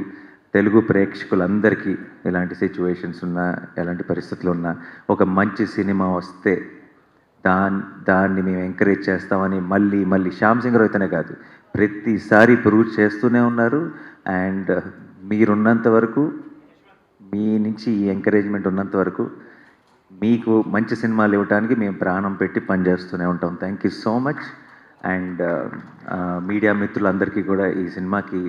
Telugu ప్రేక్షకులందరికీ. ఎలాంటి సిచ్యువేషన్స్ ఉన్నా ఎలాంటి పరిస్థితులు ఉన్నా ఒక మంచి సినిమా వస్తే దాన్ని మేము ఎంకరేజ్ చేస్తామని మళ్ళీ మళ్ళీ శ్యామ్ సింగ్ అయితేనే కాదు ప్రతిసారి ప్రూవ్ చేస్తూనే ఉన్నారు. అండ్ మీరున్నంత వరకు, మీ నుంచి ఈ ఎంకరేజ్మెంట్ ఉన్నంత వరకు మీకు మంచి సినిమాలు ఇవ్వడానికి మేము ప్రాణం పెట్టి పనిచేస్తూనే ఉంటాం. Thank you so much. And media మిత్రులందరికీ కూడా ఈ సినిమాకి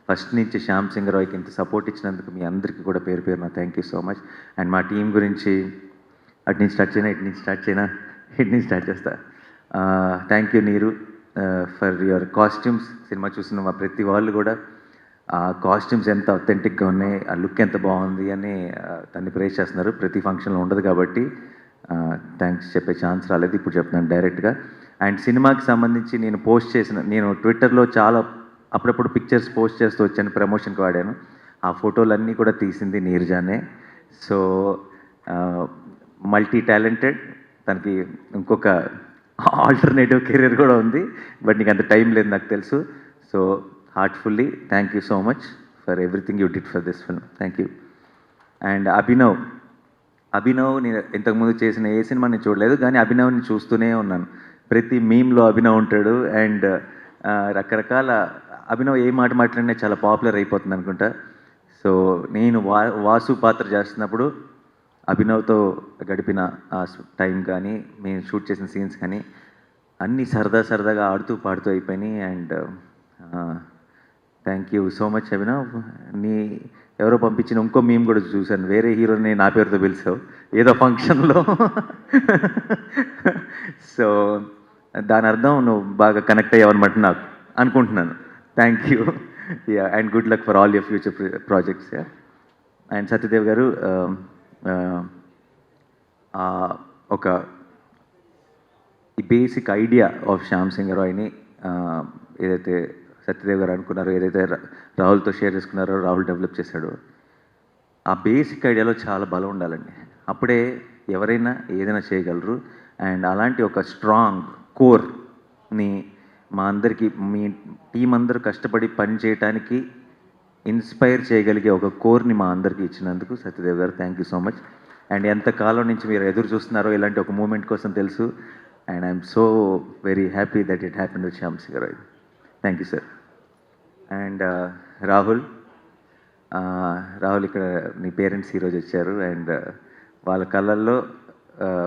ఫస్ట్ నుంచి శ్యామ్ సింగ్ రాయ్కి ఇంత సపోర్ట్ ఇచ్చినందుకు మీ అందరికీ కూడా పేరు పేరున thank you so much. And మా టీం గురించి ఇటు నుంచి స్టార్ట్ చేస్తా. థ్యాంక్ యూ నీరు ఫర్ యువర్ కాస్ట్యూమ్స్. సినిమా చూసిన మా ప్రతి వాళ్ళు కూడా ఆ కాస్ట్యూమ్స్ ఎంత అథెంటిక్గా ఉన్నాయి, ఆ లుక్ ఎంత బాగుంది అని దాన్ని ప్రేస్ చేస్తున్నారు. ప్రతి ఫంక్షన్లో ఉండదు కాబట్టి థ్యాంక్స్ చెప్పే ఛాన్స్ రాలేదు, ఇప్పుడు చెప్తున్నాను డైరెక్ట్గా. అండ్ సినిమాకి సంబంధించి నేను ట్విట్టర్లో చాలా అప్పుడప్పుడు పిక్చర్స్ పోస్ట్ చేస్తూ వచ్చాను, ప్రమోషన్కి వాడాను. ఆ ఫోటోలన్నీ కూడా తీసింది నీర్జానే. సో మల్టీ టాలెంటెడ్, తనకి ఇంకొక ఆల్టర్నేటివ్ కెరీర్ కూడా ఉంది, బట్ నీకు అంత టైం లేదు నాకు తెలుసు. So heartfully thank you so much for everything you did for this film. Thank you. And Abhinav నేను ఇంతకుముందు చేసిన ఏ సినిమా నేను చూడలేదు, కానీ అభినవ్ని చూస్తూనే ఉన్నాను. ప్రతి మీమ్లో అభినవ్ ఉంటాడు. అండ్ రకరకాల అభినవ్ ఏ మాట మాట్లాడినా చాలా పాపులర్ అయిపోతుంది అనుకుంటా. సో నేను వాసు పాత్ర చేస్తున్నప్పుడు అభినవ్తో గడిపిన ఆ టైం కానీ మేము షూట్ చేసిన సీన్స్ కానీ అన్నీ సరదాగా ఆడుతూ పాడుతూ అయిపోయినాయి. And thank you so much Abhinav. ఎవరో పంపించిన ఇంకో మీమ్ కూడా చూశాను, వేరే హీరోని నా పేరుతో పిలిచావు ఏదో ఫంక్షన్లో. సో దాని అర్థం నువ్వు బాగా కనెక్ట్ అయ్యావన్నమాట నాకు అనుకుంటున్నాను. Thank you. And good luck for all your future projects. And Satyadev garu ఒక ఈ basic idea of Shyam Singh రాయ్ని ఏదైతే సత్యదేవ్ గారు అనుకున్నారో, ఏదైతే రాహుల్తో షేర్ చేసుకున్నారో, రాహుల్ డెవలప్ చేశాడో, ఆ బేసిక్ ఐడియాలో చాలా బలం ఉండాలండి. అప్పుడే ఎవరైనా ఏదైనా చేయగలరు. అండ్ అలాంటి ఒక స్ట్రాంగ్ కోర్ని మా అందరికీ, మీ టీం అందరూ కష్టపడి పని చేయడానికి ఇన్స్పైర్ చేయగలిగే ఒక కోర్ని మా అందరికీ ఇచ్చినందుకు సత్యదేవ్ గారు thank you so much. And ఎంతకాలం నుంచి మీరు ఎదురు చూస్తున్నారో ఇలాంటి ఒక మూమెంట్ కోసం తెలుసు. And I'm so very happy that it happened with Shyam Singh Roy. Thank you sir. And Rahul ఇక్కడ నీ పేరెంట్స్ ఈరోజు వచ్చారు. అండ్ వాళ్ళ కళ్ళల్లో,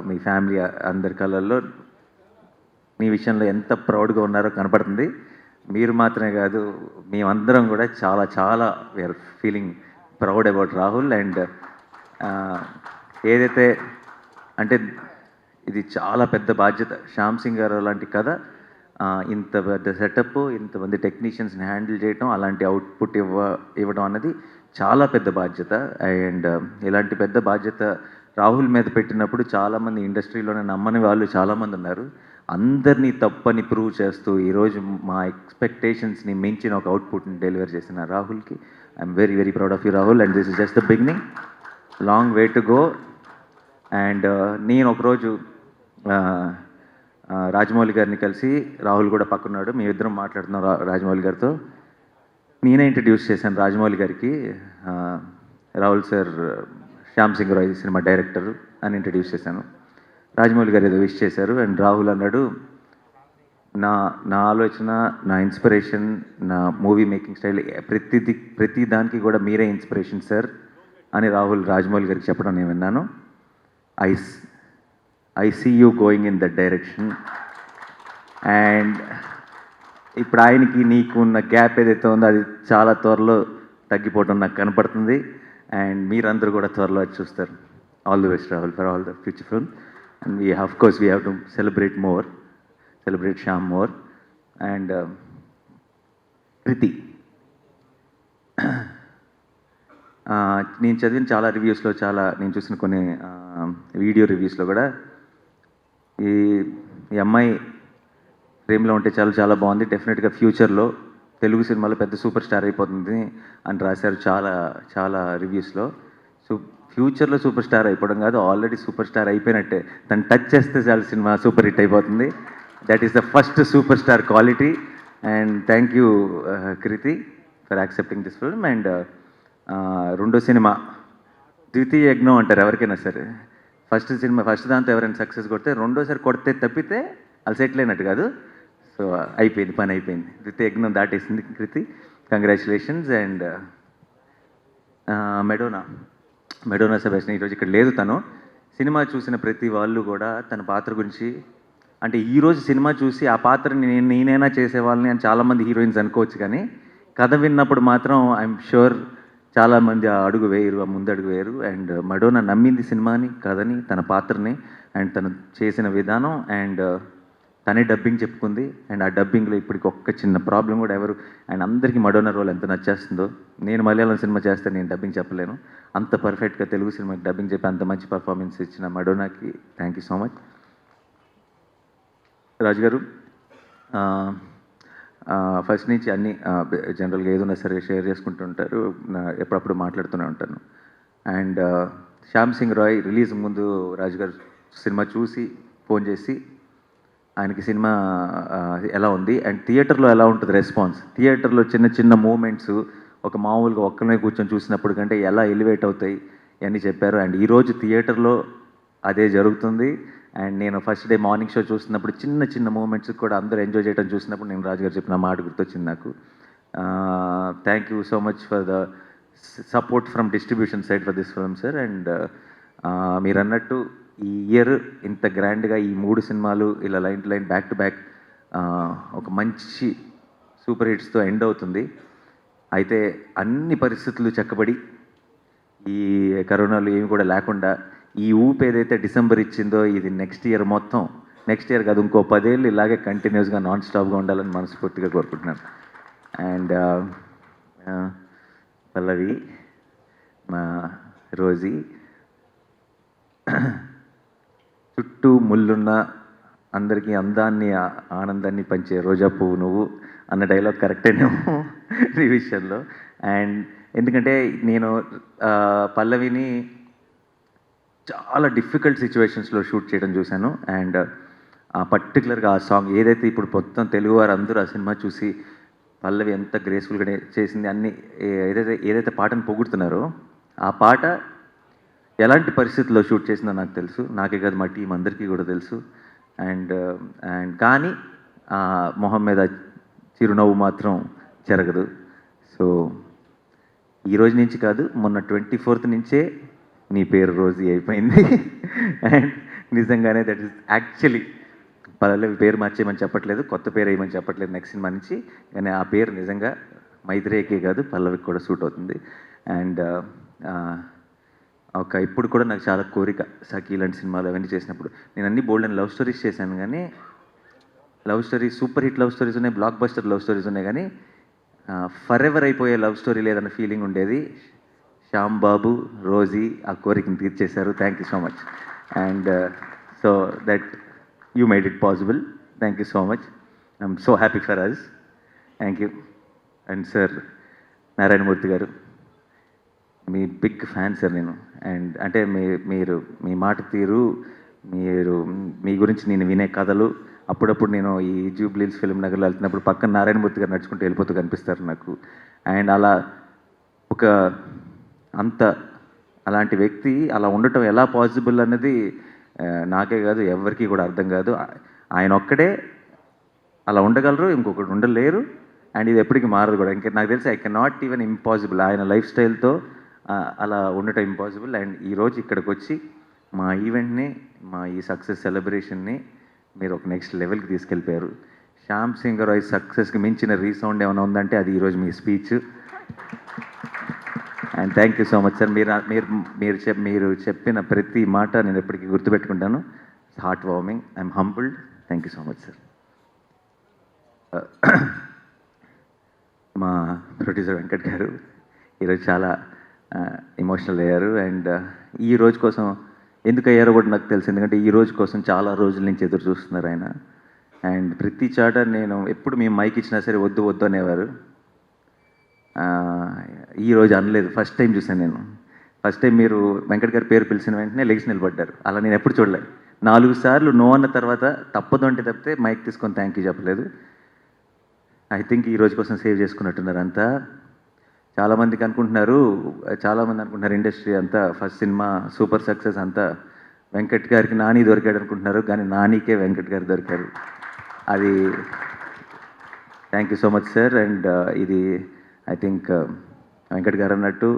మీ ఫ్యామిలీ అందరి కళ్ళల్లో మీ విషయంలో ఎంత ప్రౌడ్గా ఉన్నారో కనపడుతుంది. మీరు మాత్రమే కాదు, మేమందరం కూడా చాలా we're feeling proud about Rahul. And ఏదైతే అంటే ఇది చాలా పెద్ద బాధ్యత. శ్యామ్ సింగ్ గారు లాంటి కథ, ఇంత పెద్ద సెటప్, ఇంతమంది టెక్నీషియన్స్ని హ్యాండిల్ చేయటం, అలాంటి అవుట్పుట్ ఇవ్వడం అన్నది చాలా పెద్ద బాధ్యత. అండ్ ఇలాంటి పెద్ద బాధ్యత రాహుల్ మీద పెట్టినప్పుడు చాలామంది ఇండస్ట్రీలోనే నమ్మని వాళ్ళు చాలామంది ఉన్నారు. అందరినీ తప్పని ప్రూవ్ చేస్తూ ఈరోజు మా ఎక్స్పెక్టేషన్స్ని మించిన ఒక అవుట్పుట్ని డెలివర్ చేసిన రాహుల్కి I'm very very proud of you Rahul. And this is just the beginning, long way to go. And నేను ఒకరోజు రాజమౌళి గారిని కలిసి, రాహుల్ కూడా పక్కన్నాడు, మేమిద్దరం మాట్లాడుతున్నాం రాజమౌళి గారితో. నేనే ఇంట్రడ్యూస్ చేశాను రాజమౌళి గారికి, Rahul sir Shyam Singh Roy cinema director అని ఇంట్రడ్యూస్ చేశాను. రాజమౌళి గారు ఏదో విష్ చేశారు. అండ్ రాహుల్ అన్నాడు, నా ఆలోచన, నా ఇన్స్పిరేషన్, నా మూవీ మేకింగ్ స్టైల్ ప్రతి దానికి కూడా మీరే ఇన్స్పిరేషన్ సార్ అని రాహుల్ రాజమౌళి గారికి చెప్పడం నేను విన్నాను. I see you going in that direction. And ఇప్పుడు ఆయనకి నీకు ఉన్న గ్యాప్ ఏదైతే ఉందో అది చాలా త్వరలో తగ్గిపోవడం నాకు కనపడుతుంది. అండ్ మీరందరూ కూడా త్వరలో అది చూస్తారు. All the best Rahul for all the future film. And of course we have to celebrate Shyam more. And Preethi, నేను చదివిన చాలా రివ్యూస్లో, నేను చూసిన కొన్ని వీడియో రివ్యూస్లో కూడా ఈ ఈ అమ్మాయి ప్రేమలో ఉంటే చాలా చాలా బాగుంది, డెఫినెట్గా ఫ్యూచర్లో తెలుగు సినిమాలో పెద్ద సూపర్ స్టార్ అయిపోతుంది అని రాశారు చాలా చాలా రివ్యూస్లో. సో ఫ్యూచర్లో సూపర్ స్టార్ అయిపోవడం కాదు, ఆల్రెడీ సూపర్ స్టార్ అయిపోయినట్టే. తను టచ్ చేస్తే చాలా సినిమా సూపర్ హిట్ అయిపోతుంది. That is the first super star quality. And thank you Kriti for accepting this film. And రెండో సినిమా ద్వితీయ యజ్ఞం అంటారు ఎవరికైనా సరే. ఫస్ట్ దాంతో ఎవరైనా సక్సెస్ కొడితే రెండోసారి కొడితే తప్పితే అది సెటిల్ అయినట్టు కాదు. సో అయిపోయింది, పని అయిపోయింది. ద్వితీయ యజ్ఞం దాటేసింది కృతి, కంగ్రాచులేషన్స్. అండ్ మెడోనా సెబాస్టియన్ ఈరోజు ఇక్కడ లేదు. తను సినిమా చూసిన ప్రతి వాళ్ళు కూడా తన పాత్ర గురించి, అంటే ఈరోజు సినిమా చూసి ఆ పాత్రని నేనైనా చేసేవాళ్ళని అని చాలామంది హీరోయిన్స్ అనుకోవచ్చు, కానీ కథ విన్నప్పుడు మాత్రం ఐఎమ్ షూర్ చాలామంది ఆ అడుగు వేయరు, ఆ ముందు అడుగు వేయరు. అండ్ మడోనా నమ్మింది సినిమాని, కథని, తన పాత్రని, అండ్ తను చేసిన విధానం. అండ్ తనే డబ్బింగ్ చెప్పుకుంది. అండ్ ఆ డబ్బింగ్లో ఇప్పటికి ఒక్క చిన్న ప్రాబ్లం కూడా ఎవరు, అండ్ అందరికీ మడోనా రోల్ ఎంత నచ్చేస్తుందో. నేను మలయాళం సినిమా చేస్తే నేను డబ్బింగ్ చెప్పలేను, అంత పర్ఫెక్ట్గా తెలుగు సినిమాకి డబ్బింగ్ చెప్పి అంత మంచి పర్ఫార్మెన్స్ ఇచ్చిన మడోనాకి థ్యాంక్ యూ సో మచ్. రాజు గారు, ఫస్ట్ నుంచి అన్నీ జనరల్గా ఏదైనా సరే షేర్ చేసుకుంటుంటారు, ఎప్పుడప్పుడు మాట్లాడుతూనే ఉంటాను. అండ్ శ్యామ్ సింగ్ రాయ్ రిలీజ్ ముందు రాజు గారు సినిమా చూసి ఫోన్ చేసి ఆయనకి సినిమా ఎలా ఉంది అండ్ థియేటర్లో ఎలా ఉంటుంది రెస్పాన్స్, థియేటర్లో చిన్న చిన్న మూమెంట్స్ ఒక మామూలుగా ఒక్కనే కూర్చొని చూసినప్పుడు కంటే ఎలా ఎలివేట్ అవుతాయి ఇవన్నీ చెప్పారు. అండ్ ఈరోజు థియేటర్లో అదే జరుగుతుంది. అండ్ నేను ఫస్ట్ డే మార్నింగ్ షో చూస్తున్నప్పుడు చిన్న చిన్న మూమెంట్స్ కూడా అందరూ ఎంజాయ్ చేయడం చూసినప్పుడు నేను రాజుగారు చెప్పిన మాట గుర్తొచ్చింది నాకు. Thank you so much for the support from distribution side for this film sir. And మీరు అన్నట్టు ఈ ఇయర్ ఇంత గ్రాండ్గా ఈ 3 సినిమాలు ఇలా line to line back to back ఒక మంచి సూపర్ హిట్స్తో ఎండ్ అవుతుంది. అయితే అన్ని పరిస్థితులు చక్కబడి ఈ కరోనాలు ఏమి కూడా లేకుండా ఈ ఊపు ఏదైతే డిసెంబర్ ఇచ్చిందో ఇది నెక్స్ట్ ఇయర్ మొత్తం, నెక్స్ట్ ఇయర్ కాదు ఇంకో 10 ఏళ్ళు ఇలాగే కంటిన్యూస్గా నాన్ స్టాప్గా ఉండాలని మనస్ఫూర్తిగా కోరుకుంటున్నాను. అండ్ పల్లవి, మా రోజీ, చుట్టూ ముళ్ళున్న అందరికీ అందాన్ని ఆనందాన్ని పంచే రోజా పువ్వు నువ్వు అన్న డైలాగ్ కరెక్టేనేమో ఈ విషయంలో. అండ్ ఎందుకంటే నేను పల్లవిని చాలా డిఫికల్ట్ సిచ్యువేషన్స్లో షూట్ చేయడం చూశాను. అండ్ పర్టికులర్గా ఆ సాంగ్ ఏదైతే ఇప్పుడు మొత్తం తెలుగు వారు అందరూ ఆ సినిమా చూసి పల్లవి ఎంత గ్రేస్ఫుల్గా చేసింది అన్ని ఏదైతే పాటను పొగుడుతున్నారో ఆ పాట ఎలాంటి పరిస్థితుల్లో షూట్ చేసిందో నాకు తెలుసు, నాకే కాదు మా టీం అందరికీ కూడా తెలుసు. అండ్ కానీ మొహం మీద చిరునవ్వు మాత్రం జరగదు. సో ఈరోజు నుంచి కాదు, మొన్న 24th నుంచే నీ పేరు రోజీ అయిపోయింది. అండ్ నిజంగానే దట్ ఈస్ యాక్చువల్లీ పల్లవి పేరు మార్చేయమని చెప్పట్లేదు, కొత్త పేరు వేయమని చెప్పట్లేదు నెక్స్ట్ సినిమా నుంచి, కానీ ఆ పేరు నిజంగా మైత్రేయకే కాదు పల్లవికి కూడా సూట్ అవుతుంది. అండ్ ఇప్పుడు కూడా నాకు చాలా కోరిక సఖీ లాంటి సినిమాలు అవన్నీ చేసినప్పుడు. నేను అన్ని బోల్డ్ అండ్ లవ్ స్టోరీస్ చేశాను, కానీ love stories super hit love stories ఉన్నాయి, బ్లాక్ బస్టర్ లవ్ స్టోరీస్ ఉన్నాయి, కానీ ఫర్ ఎవర్ అయిపోయే లవ్ స్టోరీ లేదన్న ఫీలింగ్ ఉండేది. శ్యామ్ బాబు, రోజీ ఆ కోరికను తీర్చేశారు. Thank you so much. And so that you made it possible. Thank you so much. I'm so happy for us. Thank you. And sir Narayanamurthy garu, మీ బిగ్ ఫ్యాన్ సార్ నేను. అండ్ అంటే మీరు మీ మాట తీరు, మీ గురించి నేను వినే కథలు, అప్పుడప్పుడు నేను ఈ జూబ్లీస్ ఫిల్మ్ నగర్లో వెళ్తున్నప్పుడు పక్కన నారాయణమూర్తి గారు నడుచుకుంటూ వెళ్ళిపోతూ కనిపిస్తారు నాకు. అండ్ అలా అలాంటి వ్యక్తి అలా ఉండటం ఎలా పాసిబుల్ అన్నది నాకే కాదు ఎవరికి కూడా అర్థం కాదు. ఆయన ఒక్కడే అలా ఉండగలరు, ఇంకొకటి ఉండలేరు. అండ్ ఇది ఎప్పటికీ మారదు కూడా. ఇంకా నాకు తెలిసి I can not even impossible, ఆయన లైఫ్ స్టైల్తో అలా ఉండటం ఇంపాసిబుల్. అండ్ ఈరోజు ఇక్కడికి వచ్చి మా ఈవెంట్ని, మా ఈ సక్సెస్ సెలబ్రేషన్ని మీరు ఒక నెక్స్ట్ లెవెల్కి తీసుకెళ్ళిపోయారు. శ్యామ్ సింగ్ రాయ్ సక్సెస్కి మించిన రీసౌండ్ ఏమైనా ఉందంటే అది ఈరోజు మీ speech. And thank you so much sir. మీరు చెప్పిన ప్రతి మాట నేను ఎప్పటికీ గుర్తుపెట్టుకుంటాను. Heart warming. I'm humbled. Thank you so much sir. మా ప్రొడ్యూసర్ వెంకట్ గారు ఈరోజు చాలా ఎమోషనల్ అయ్యారు. అండ్ ఈ రోజు కోసం ఎందుకు అయ్యారో కూడా నాకు తెలుసు, ఎందుకంటే ఈ రోజు కోసం చాలా రోజుల నుంచి ఎదురు చూస్తున్నారు ఆయన. అండ్ ప్రతి చాట నేను ఎప్పుడు మేము మైక్ ఇచ్చినా సరే వద్దు వద్దు అనేవారు. ఈరోజు అనలేదు, ఫస్ట్ టైం చూశాను నేను. ఫస్ట్ టైం మీరు వెంకట్ గారి పేరు పిలిచిన వెంటనే లెగిసి నిలబడ్డారు. అలా నేను ఎప్పుడు చూడలేదు. 4 సార్లు నో అన్న తర్వాత తప్పదు అంటే తప్పితే మైక్ తీసుకొని థ్యాంక్ యూ చెప్పలేదు. ఐ థింక్ ఈ రోజు కోసం సేవ్ చేసుకున్నట్టున్నారు అంతా. చాలామంది అనుకుంటున్నారు ఇండస్ట్రీ అంతా ఫస్ట్ సినిమా సూపర్ సక్సెస్ అంతా వెంకట్ గారికి నాని దొరికాడు అనుకుంటున్నారు, కానీ నానికే వెంకట్ గారు దొరికారు. అది thank you so much sir. And ఇది ఐ థింక్ వెంకట్ గారు అన్నట్టు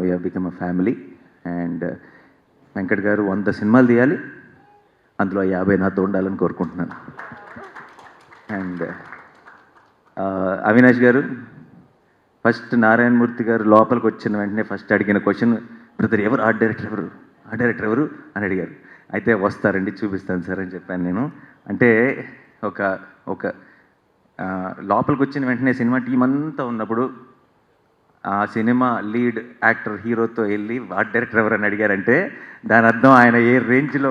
we have become a family. And Venkat గారు 100 సినిమాలు తీయాలి, అందులో 50 నాతో ఉండాలని కోరుకుంటున్నాను. అండ్ అవినాష్ గారు ఫస్ట్ నారాయణమూర్తి గారు లోపలికి వచ్చిన వెంటనే ఫస్ట్ అడిగిన క్వశ్చన్, బ్రదర్ ఎవరు ఆర్ట్ డైరెక్టర్ ఎవరు అని అడిగారు. అయితే వస్తారండి చూపిస్తాను సార్ అని చెప్పాను నేను. అంటే ఒక లోపలికి వచ్చిన వెంటనే సినిమా టీం అంతా ఉన్నప్పుడు ఆ సినిమా లీడ్ యాక్టర్ హీరోతో వెళ్ళి ఆర్ట్ డైరెక్టర్ ఎవరు అని అడిగారంటే దాని అర్థం ఆయన ఏ రేంజ్లో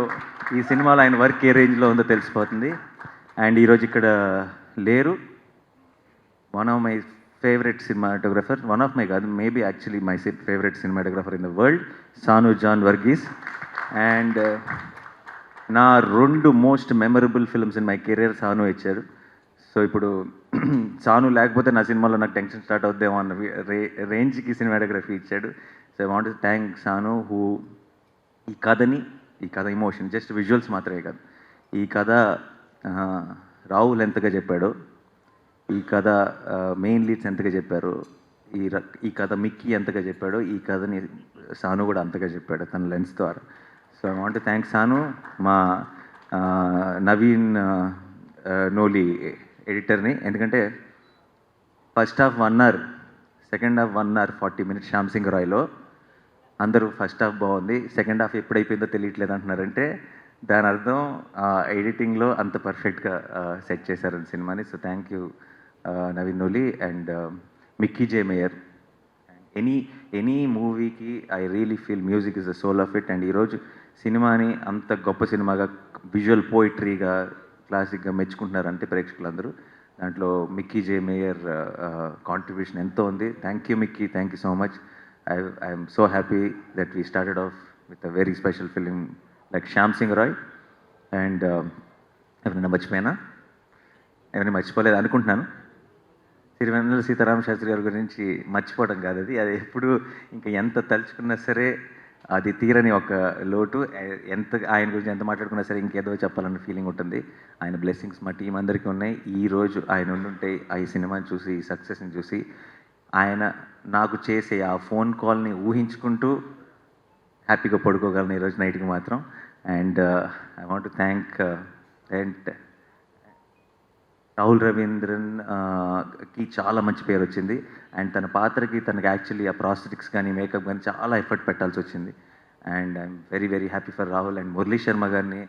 ఈ సినిమాలో ఆయన వర్క్ ఏ రేంజ్లో ఉందో తెలిసిపోతుంది. అండ్ ఈరోజు ఇక్కడ లేరు. One of my favourite cinematographer, one of my కాదు maybe actually my favourite cinematographer in the world, Sanu John Varughese. And నా 2 most memorable films in my career Sanu ఇచ్చారు. సో ఇప్పుడు సాను లేకపోతే నా సినిమాలో నాకు టెన్షన్ స్టార్ట్ అవుద్దేమో అన్న రేంజ్కి సినిమాటోగ్రఫీ ఇచ్చాడు. So I want to thank Sanu who ఈ కథ ఇమోషన్ జస్ట్ విజువల్స్ మాత్రమే కాదు, ఈ కథ రాహుల్ ఎంతగా చెప్పాడో, ఈ కథ మెయిన్ లీడ్స్ ఎంతగా చెప్పారు, ఈ కథ మిక్కీ ఎంతగా చెప్పాడో, ఈ కథని సాను కూడా అంతగా చెప్పాడు తన లెన్స్ ద్వారా. So I want thank Sanu. మా నవీన్ నోలి ఎడిటర్ని, ఎందుకంటే first half 1 hour, second half 1 hour 40 minutes Shyam Singh రాయ్లో అందరూ ఫస్ట్ హాఫ్ బాగుంది, సెకండ్ హాఫ్ ఎప్పుడైపోయిందో తెలియట్లేదు అంటున్నారంటే దాని అర్థం ఎడిటింగ్లో అంత పర్ఫెక్ట్గా సెట్ చేశారు సినిమాని. So thank you Naveen Nooli and Mickey J Meyer. Any మూవీకి I really feel music is the soul of it. And ఈరోజు సినిమాని అంత గొప్ప సినిమాగా విజువల్ పోయిటరీగా క్లాసిక్గా మెచ్చుకుంటున్నారంటే ప్రేక్షకులందరూ. దాంట్లో మిక్కీ జే మేయర్ కాంట్రిబ్యూషన్ ఎంతో ఉంది. Thank you Mickey, thank you so much. I'm so happy that we started off with a very special film like Shyam Singh Roy. And ఎవరైనా మర్చిపోయినా, ఎవరైనా మర్చిపోలేదు అనుకుంటున్నాను. తిరువెన్నెల సీతారామ శాస్త్రి గారి గురించి మర్చిపోవడం కాదు, అది ఎప్పుడు ఇంకా ఎంత తలుచుకున్నా సరే అది తీరని ఒక లోటు. ఆయన గురించి ఎంత మాట్లాడుకున్నా సరే ఇంకేదో చెప్పాలన్న ఫీలింగ్ ఉంటుంది. ఆయన బ్లెస్సింగ్స్ మా టీం అందరికీ ఉన్నాయి. ఈరోజు ఆయన ఉండుంటే ఈ సినిమాని చూసి ఈ సక్సెస్ని చూసి ఆయన నాకు చేసే ఆ ఫోన్ కాల్ని ఊహించుకుంటూ హ్యాపీగా పడుకోగలను ఈరోజు నైట్కి మాత్రం. And I want to thank and Rahul రవీంద్రన్కి చాలా మంచి పేరు వచ్చింది. అండ్ తన పాత్రకి తనకి యాక్చువల్లీ ఆ ప్రాస్థెటిక్స్ కానీ మేకప్ కానీ చాలా ఎఫర్ట్ పెట్టాల్సి వచ్చింది. And I'm very very happy for Rahul. And Murali Sharma గారిని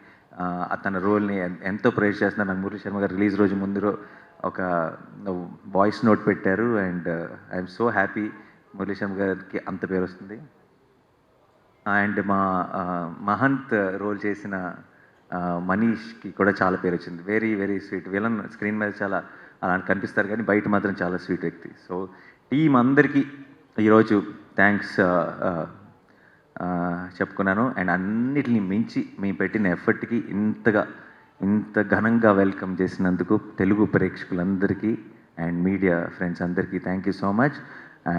తన రోల్ని ఎంతో ప్రేజ్ చేస్తున్నారు. నాకు మురళీ శర్మ గారు రిలీజ్ రోజు ముందు ఒక వాయిస్ నోట్ పెట్టారు. And I'm so happy Murali Sharma గారికి అంత పేరు వస్తుంది. అండ్ మా మహంత్ రోల్ చేసిన మనీష్కి కూడా చాలా పేరు వచ్చింది. Very very sweet villain. Screen మీద చాలా అలా కనిపిస్తారు కానీ బయట మాత్రం చాలా స్వీట్ వ్యక్తి. సో టీం అందరికీ ఈరోజు థ్యాంక్స్ చెప్పుకున్నాను. అండ్ అన్నిటిని మించి మేము పెట్టిన ఎఫర్ట్కి ఇంత ఘనంగా వెల్కమ్ చేసినందుకు తెలుగు ప్రేక్షకులందరికీ అండ్ మీడియా ఫ్రెండ్స్ అందరికీ thank you so much.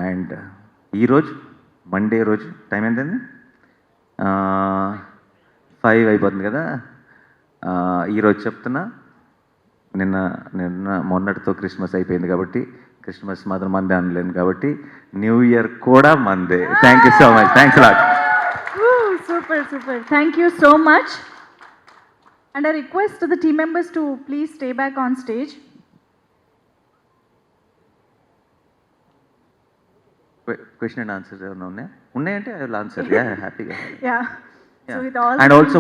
And ఈరోజు మండే రోజు టైం ఎంతండి, 5 అయిపోతుంది కదా. ఈరోజు చెప్తున్నా, నిన్న మొన్నటితో క్రిస్మస్ అయిపోయింది కాబట్టి క్రిస్మస్ మాత్రం మందే అనలేను కాబట్టి న్యూ ఇయర్ కూడా మందే. Thank you so much. Thanks lot. Super. Thank you so much. And I request the team members to please stay back on stage. Question and answers ఏమైనా ఉన్నాయంటే ఐ విల్ ఆన్సర్ హ్యాపీగా. Yeah. So with all and also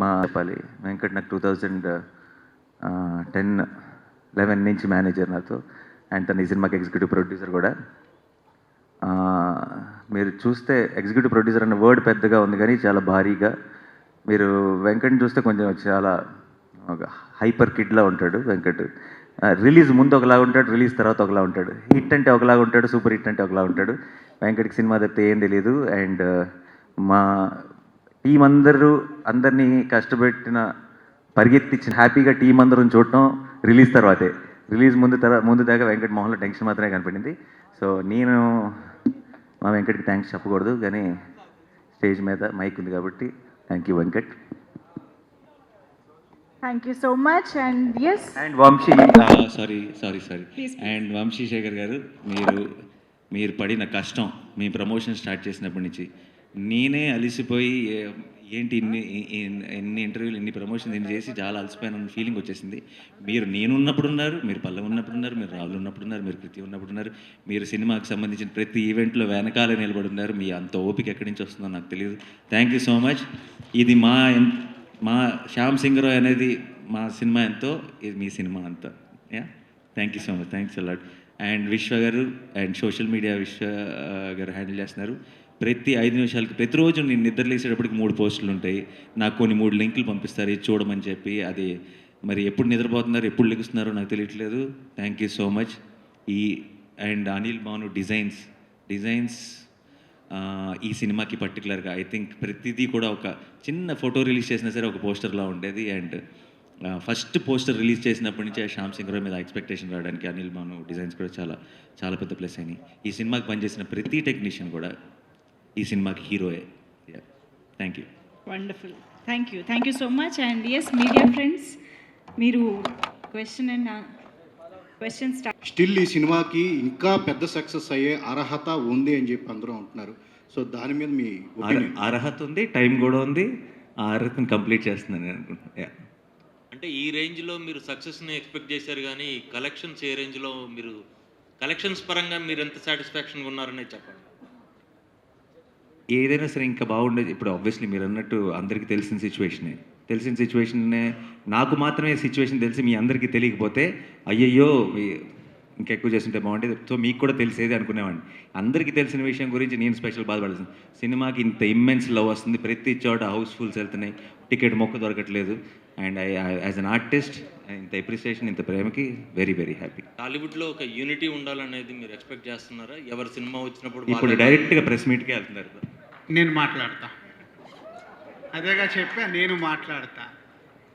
మా చెప్పాలి వెంకట్ నాకు 2010-11 నుంచి manager నాతో. And తను ఈ సినిమాకి ఎగ్జిక్యూటివ్ ప్రొడ్యూసర్ కూడా. మీరు చూస్తే ఎగ్జిక్యూటివ్ ప్రొడ్యూసర్ అనే వర్డ్ పెద్దగా ఉంది కానీ చాలా భారీగా, మీరు వెంకట్ని చూస్తే కొంచెం చాలా ఒక హైపర్ కిడ్లా ఉంటాడు వెంకట్. రిలీజ్ ముందు ఒకలా ఉంటాడు, రిలీజ్ తర్వాత ఒకలా ఉంటాడు. హిట్ అంటే ఒకలా ఉంటాడు, సూపర్ హిట్ అంటే ఒకలా ఉంటాడు. వెంకట్కి సినిమా తప్పితే ఏం తెలియదు. అండ్ మా టీం అందరినీ కష్టపెట్టిన పరిగెత్తించిన హ్యాపీగా టీం అందరం చూడటం రిలీజ్ తర్వాతే. రిలీజ్ ముందు దాకా వెంకట్ మొహంలో టెన్షన్ మాత్రమే కనపడింది. సో నేను మా వెంకట్కి థ్యాంక్స్ చెప్పకూడదు, కానీ స్టేజ్ మీద మైక్ ఉంది కాబట్టి thank you Venkat. Thank you so much. And yes, and Vamsi, sorry and Vamsi Shekhar గారు, మీరు పడిన కష్టం మీ ప్రమోషన్ స్టార్ట్ చేసినప్పటి నుంచి నేనే అలిసిపోయి ఏంటి ఎన్ని ఇంటర్వ్యూలు ఎన్ని ప్రమోషన్ నేను చేసి చాలా అలసిపోయాను ఫీలింగ్ వచ్చేసింది. మీరు నేనున్నప్పుడు ఉన్నారు, మీరు పల్లవి ఉన్నప్పుడు ఉన్నారు, మీరు రాహుల్ ఉన్నప్పుడు ఉన్నారు, మీరు కృతి ఉన్నప్పుడు ఉన్నారు, మీరు సినిమాకి సంబంధించిన ప్రతి ఈవెంట్లో వెనకాలే నిలబడి ఉన్నారు. మీ అంత ఓపిక ఎక్కడి నుంచి వస్తుందో నాకు తెలియదు. Thank you so much. ఇది మా శ్యామ్ సింగ్ రాయ్ అనేది మా సినిమా ఎంతో, ఇది మీ సినిమా అంతా. Thank you so much, thanks a lot. And విశ్వ గారు అండ్ సోషల్ మీడియా విశ్వ గారు హ్యాండిల్ చేస్తున్నారు. ప్రతి 5 నిమిషాలకి ప్రతిరోజు నేను నిద్రలేసేటప్పటికి 3 పోస్టులు ఉంటాయి. నాకు కొన్ని 3 లింకులు పంపిస్తారు ఇది చూడమని చెప్పి. అది మరి ఎప్పుడు నిద్రపోతున్నారు ఎప్పుడు లెగుస్తున్నారో నాకు తెలియట్లేదు. Thank you so much. And Anil Bhanu designs ఈ సినిమాకి పర్టికులర్గా ఐ థింక్ ప్రతిదీ కూడా ఒక చిన్న ఫోటో రిలీజ్ చేసినా సరే ఒక పోస్టర్లా ఉండేది. అండ్ ఫస్ట్ పోస్టర్ రిలీజ్ చేసినప్పటి నుంచి శ్యామ్ సింగ్ రాయ్ మీద ఎక్స్పెక్టేషన్ రావడానికి అనిల్ భాను డిజైన్స్ కూడా చాలా చాలా పెద్ద ప్లస్ అయినాయి. ఈ సినిమాకి పనిచేసిన ప్రతి టెక్నీషియన్ కూడా ఈ సినిమాకి హీరోయే. Thank you. Wonderful, thank you so much. And yes media friends, మీరు క్వశ్చన్ స్టార్ట్. స్టిల్ ఈ సినిమాకి ఇంకా పెద్ద సక్సెస్ అయ్యే అర్హత ఉంది అని చెప్పి అందరూ అంటున్నారు. సో దాని మీద మీ అర్హత ఉంది, టైం కూడా ఉంది. ఆ అర్హతను కంప్లీట్ చేస్తున్నాను నేను అనుకుంటున్నాను. అంటే ఈ రేంజ్లో మీరు సక్సెస్ని ఎక్స్పెక్ట్ చేశారు, కానీ కలెక్షన్స్ ఏ రేంజ్లో, మీరు కలెక్షన్స్ పరంగా మీరు ఎంత సాటిస్ఫాక్షన్గా ఉన్నారనే చెప్పండి. ఏదైనా సరే ఇంకా బాగుండేది. ఇప్పుడు ఆబ్వియస్లీ మీరు అన్నట్టు అందరికీ తెలిసిన సిచ్యువేషన్నే నాకు మాత్రమే సిచ్యువేషన్ తెలిసి మీ అందరికీ తెలియకపోతే అయ్యయ్యో ఇంకెక్కువ చేస్తుంటే బాగుండేది. సో మీకు కూడా తెలిసేది అనుకునేవాడిని. అందరికీ తెలిసిన విషయం గురించి నేను స్పెషల్ బాధపడుతుంది. సినిమాకి ఇంత ఇమ్మెన్స్ లవ్ వస్తుంది, ప్రతి చోట హౌస్ఫుల్స్ వెళ్తున్నాయి, టికెట్ మొక్క దొరకట్లేదు. అండ్ యాజ్ అన్ ఆర్టిస్ట్ ఇంత ఎప్రిసియేషన్, ఇంత ప్రేమకి వెరీ వెరీ హ్యాపీ. టాలీవుడ్లో ఒక యూనిటీ ఉండాలనేది మీరు ఎక్స్పెక్ట్ చేస్తున్నారా? ఎవరి సినిమా వచ్చినప్పుడు ఇప్పుడు డైరెక్ట్గా ప్రెస్ మీట్కే వెళ్తున్నారు. నేను మాట్లాడతా, అదేగా చెప్పా, నేను మాట్లాడతా.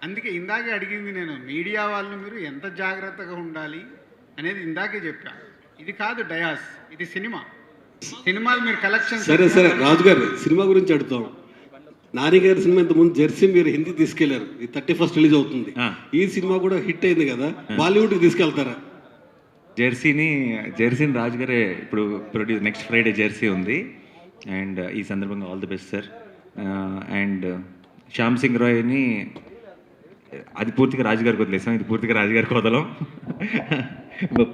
అందుకే ఇందాకే అడిగింది నేను, మీడియా వాళ్ళు మీరు ఎంత జాగ్రత్తగా ఉండాలి అనేది ఇందాకే చెప్పా. ఇది కాదు డయాస్, ఇది సినిమాలు మీరు కలెక్షన్. సరే రాజు గారు సినిమా గురించి అడుగుతాం. నాని గారి సినిమా ఇంతకుముందు జెర్సీ మీరు హిందీ తీసుకెళ్లారు, ఈ 31st రిలీజ్ అవుతుంది. ఈ సినిమా కూడా హిట్ అయింది కదా, బాలీవుడ్కి తీసుకెళ్తారా? జెర్సీని రాజు గారే ఇప్పుడు ప్రొడ్యూస్, నెక్స్ట్ ఫ్రైడే జెర్సీ ఉంది. అండ్ ఈ సందర్భంగా all the best sir. And Shyam Singh రాయ్ని అది పూర్తిగా రాజుగారికి వదిలేసాం, ఇది పూర్తిగా రాజుగారికి వదలం.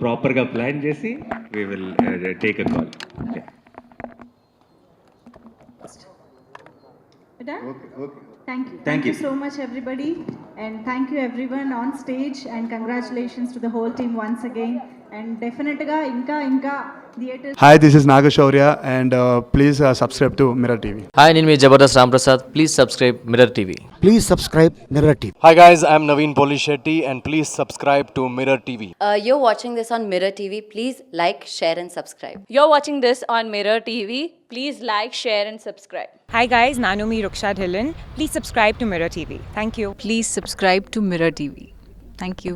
ప్రాపర్గా ప్లాన్ చేసి we will take a call. Thank you so much everybody, and thank you everyone on stage, and congratulations to the whole team once again. And definitely ఇంకా theaters. Hi, this is Nagashaurya, and please subscribe to Mirror TV. Hi, name is Jabardast Ramprasad. Please subscribe Mirror TV. Please subscribe Mirror TV. Hi guys, I'm Naveen Polishetty, and please subscribe to Mirror TV. You're watching this on Mirror TV. Please like, share and subscribe. You're watching this on Mirror TV. Please like, share and subscribe. Hi guys, Nanumi Ruksha Dhillon. Please subscribe to Mirror TV. Thank you. Please subscribe to Mirror TV. Thank you.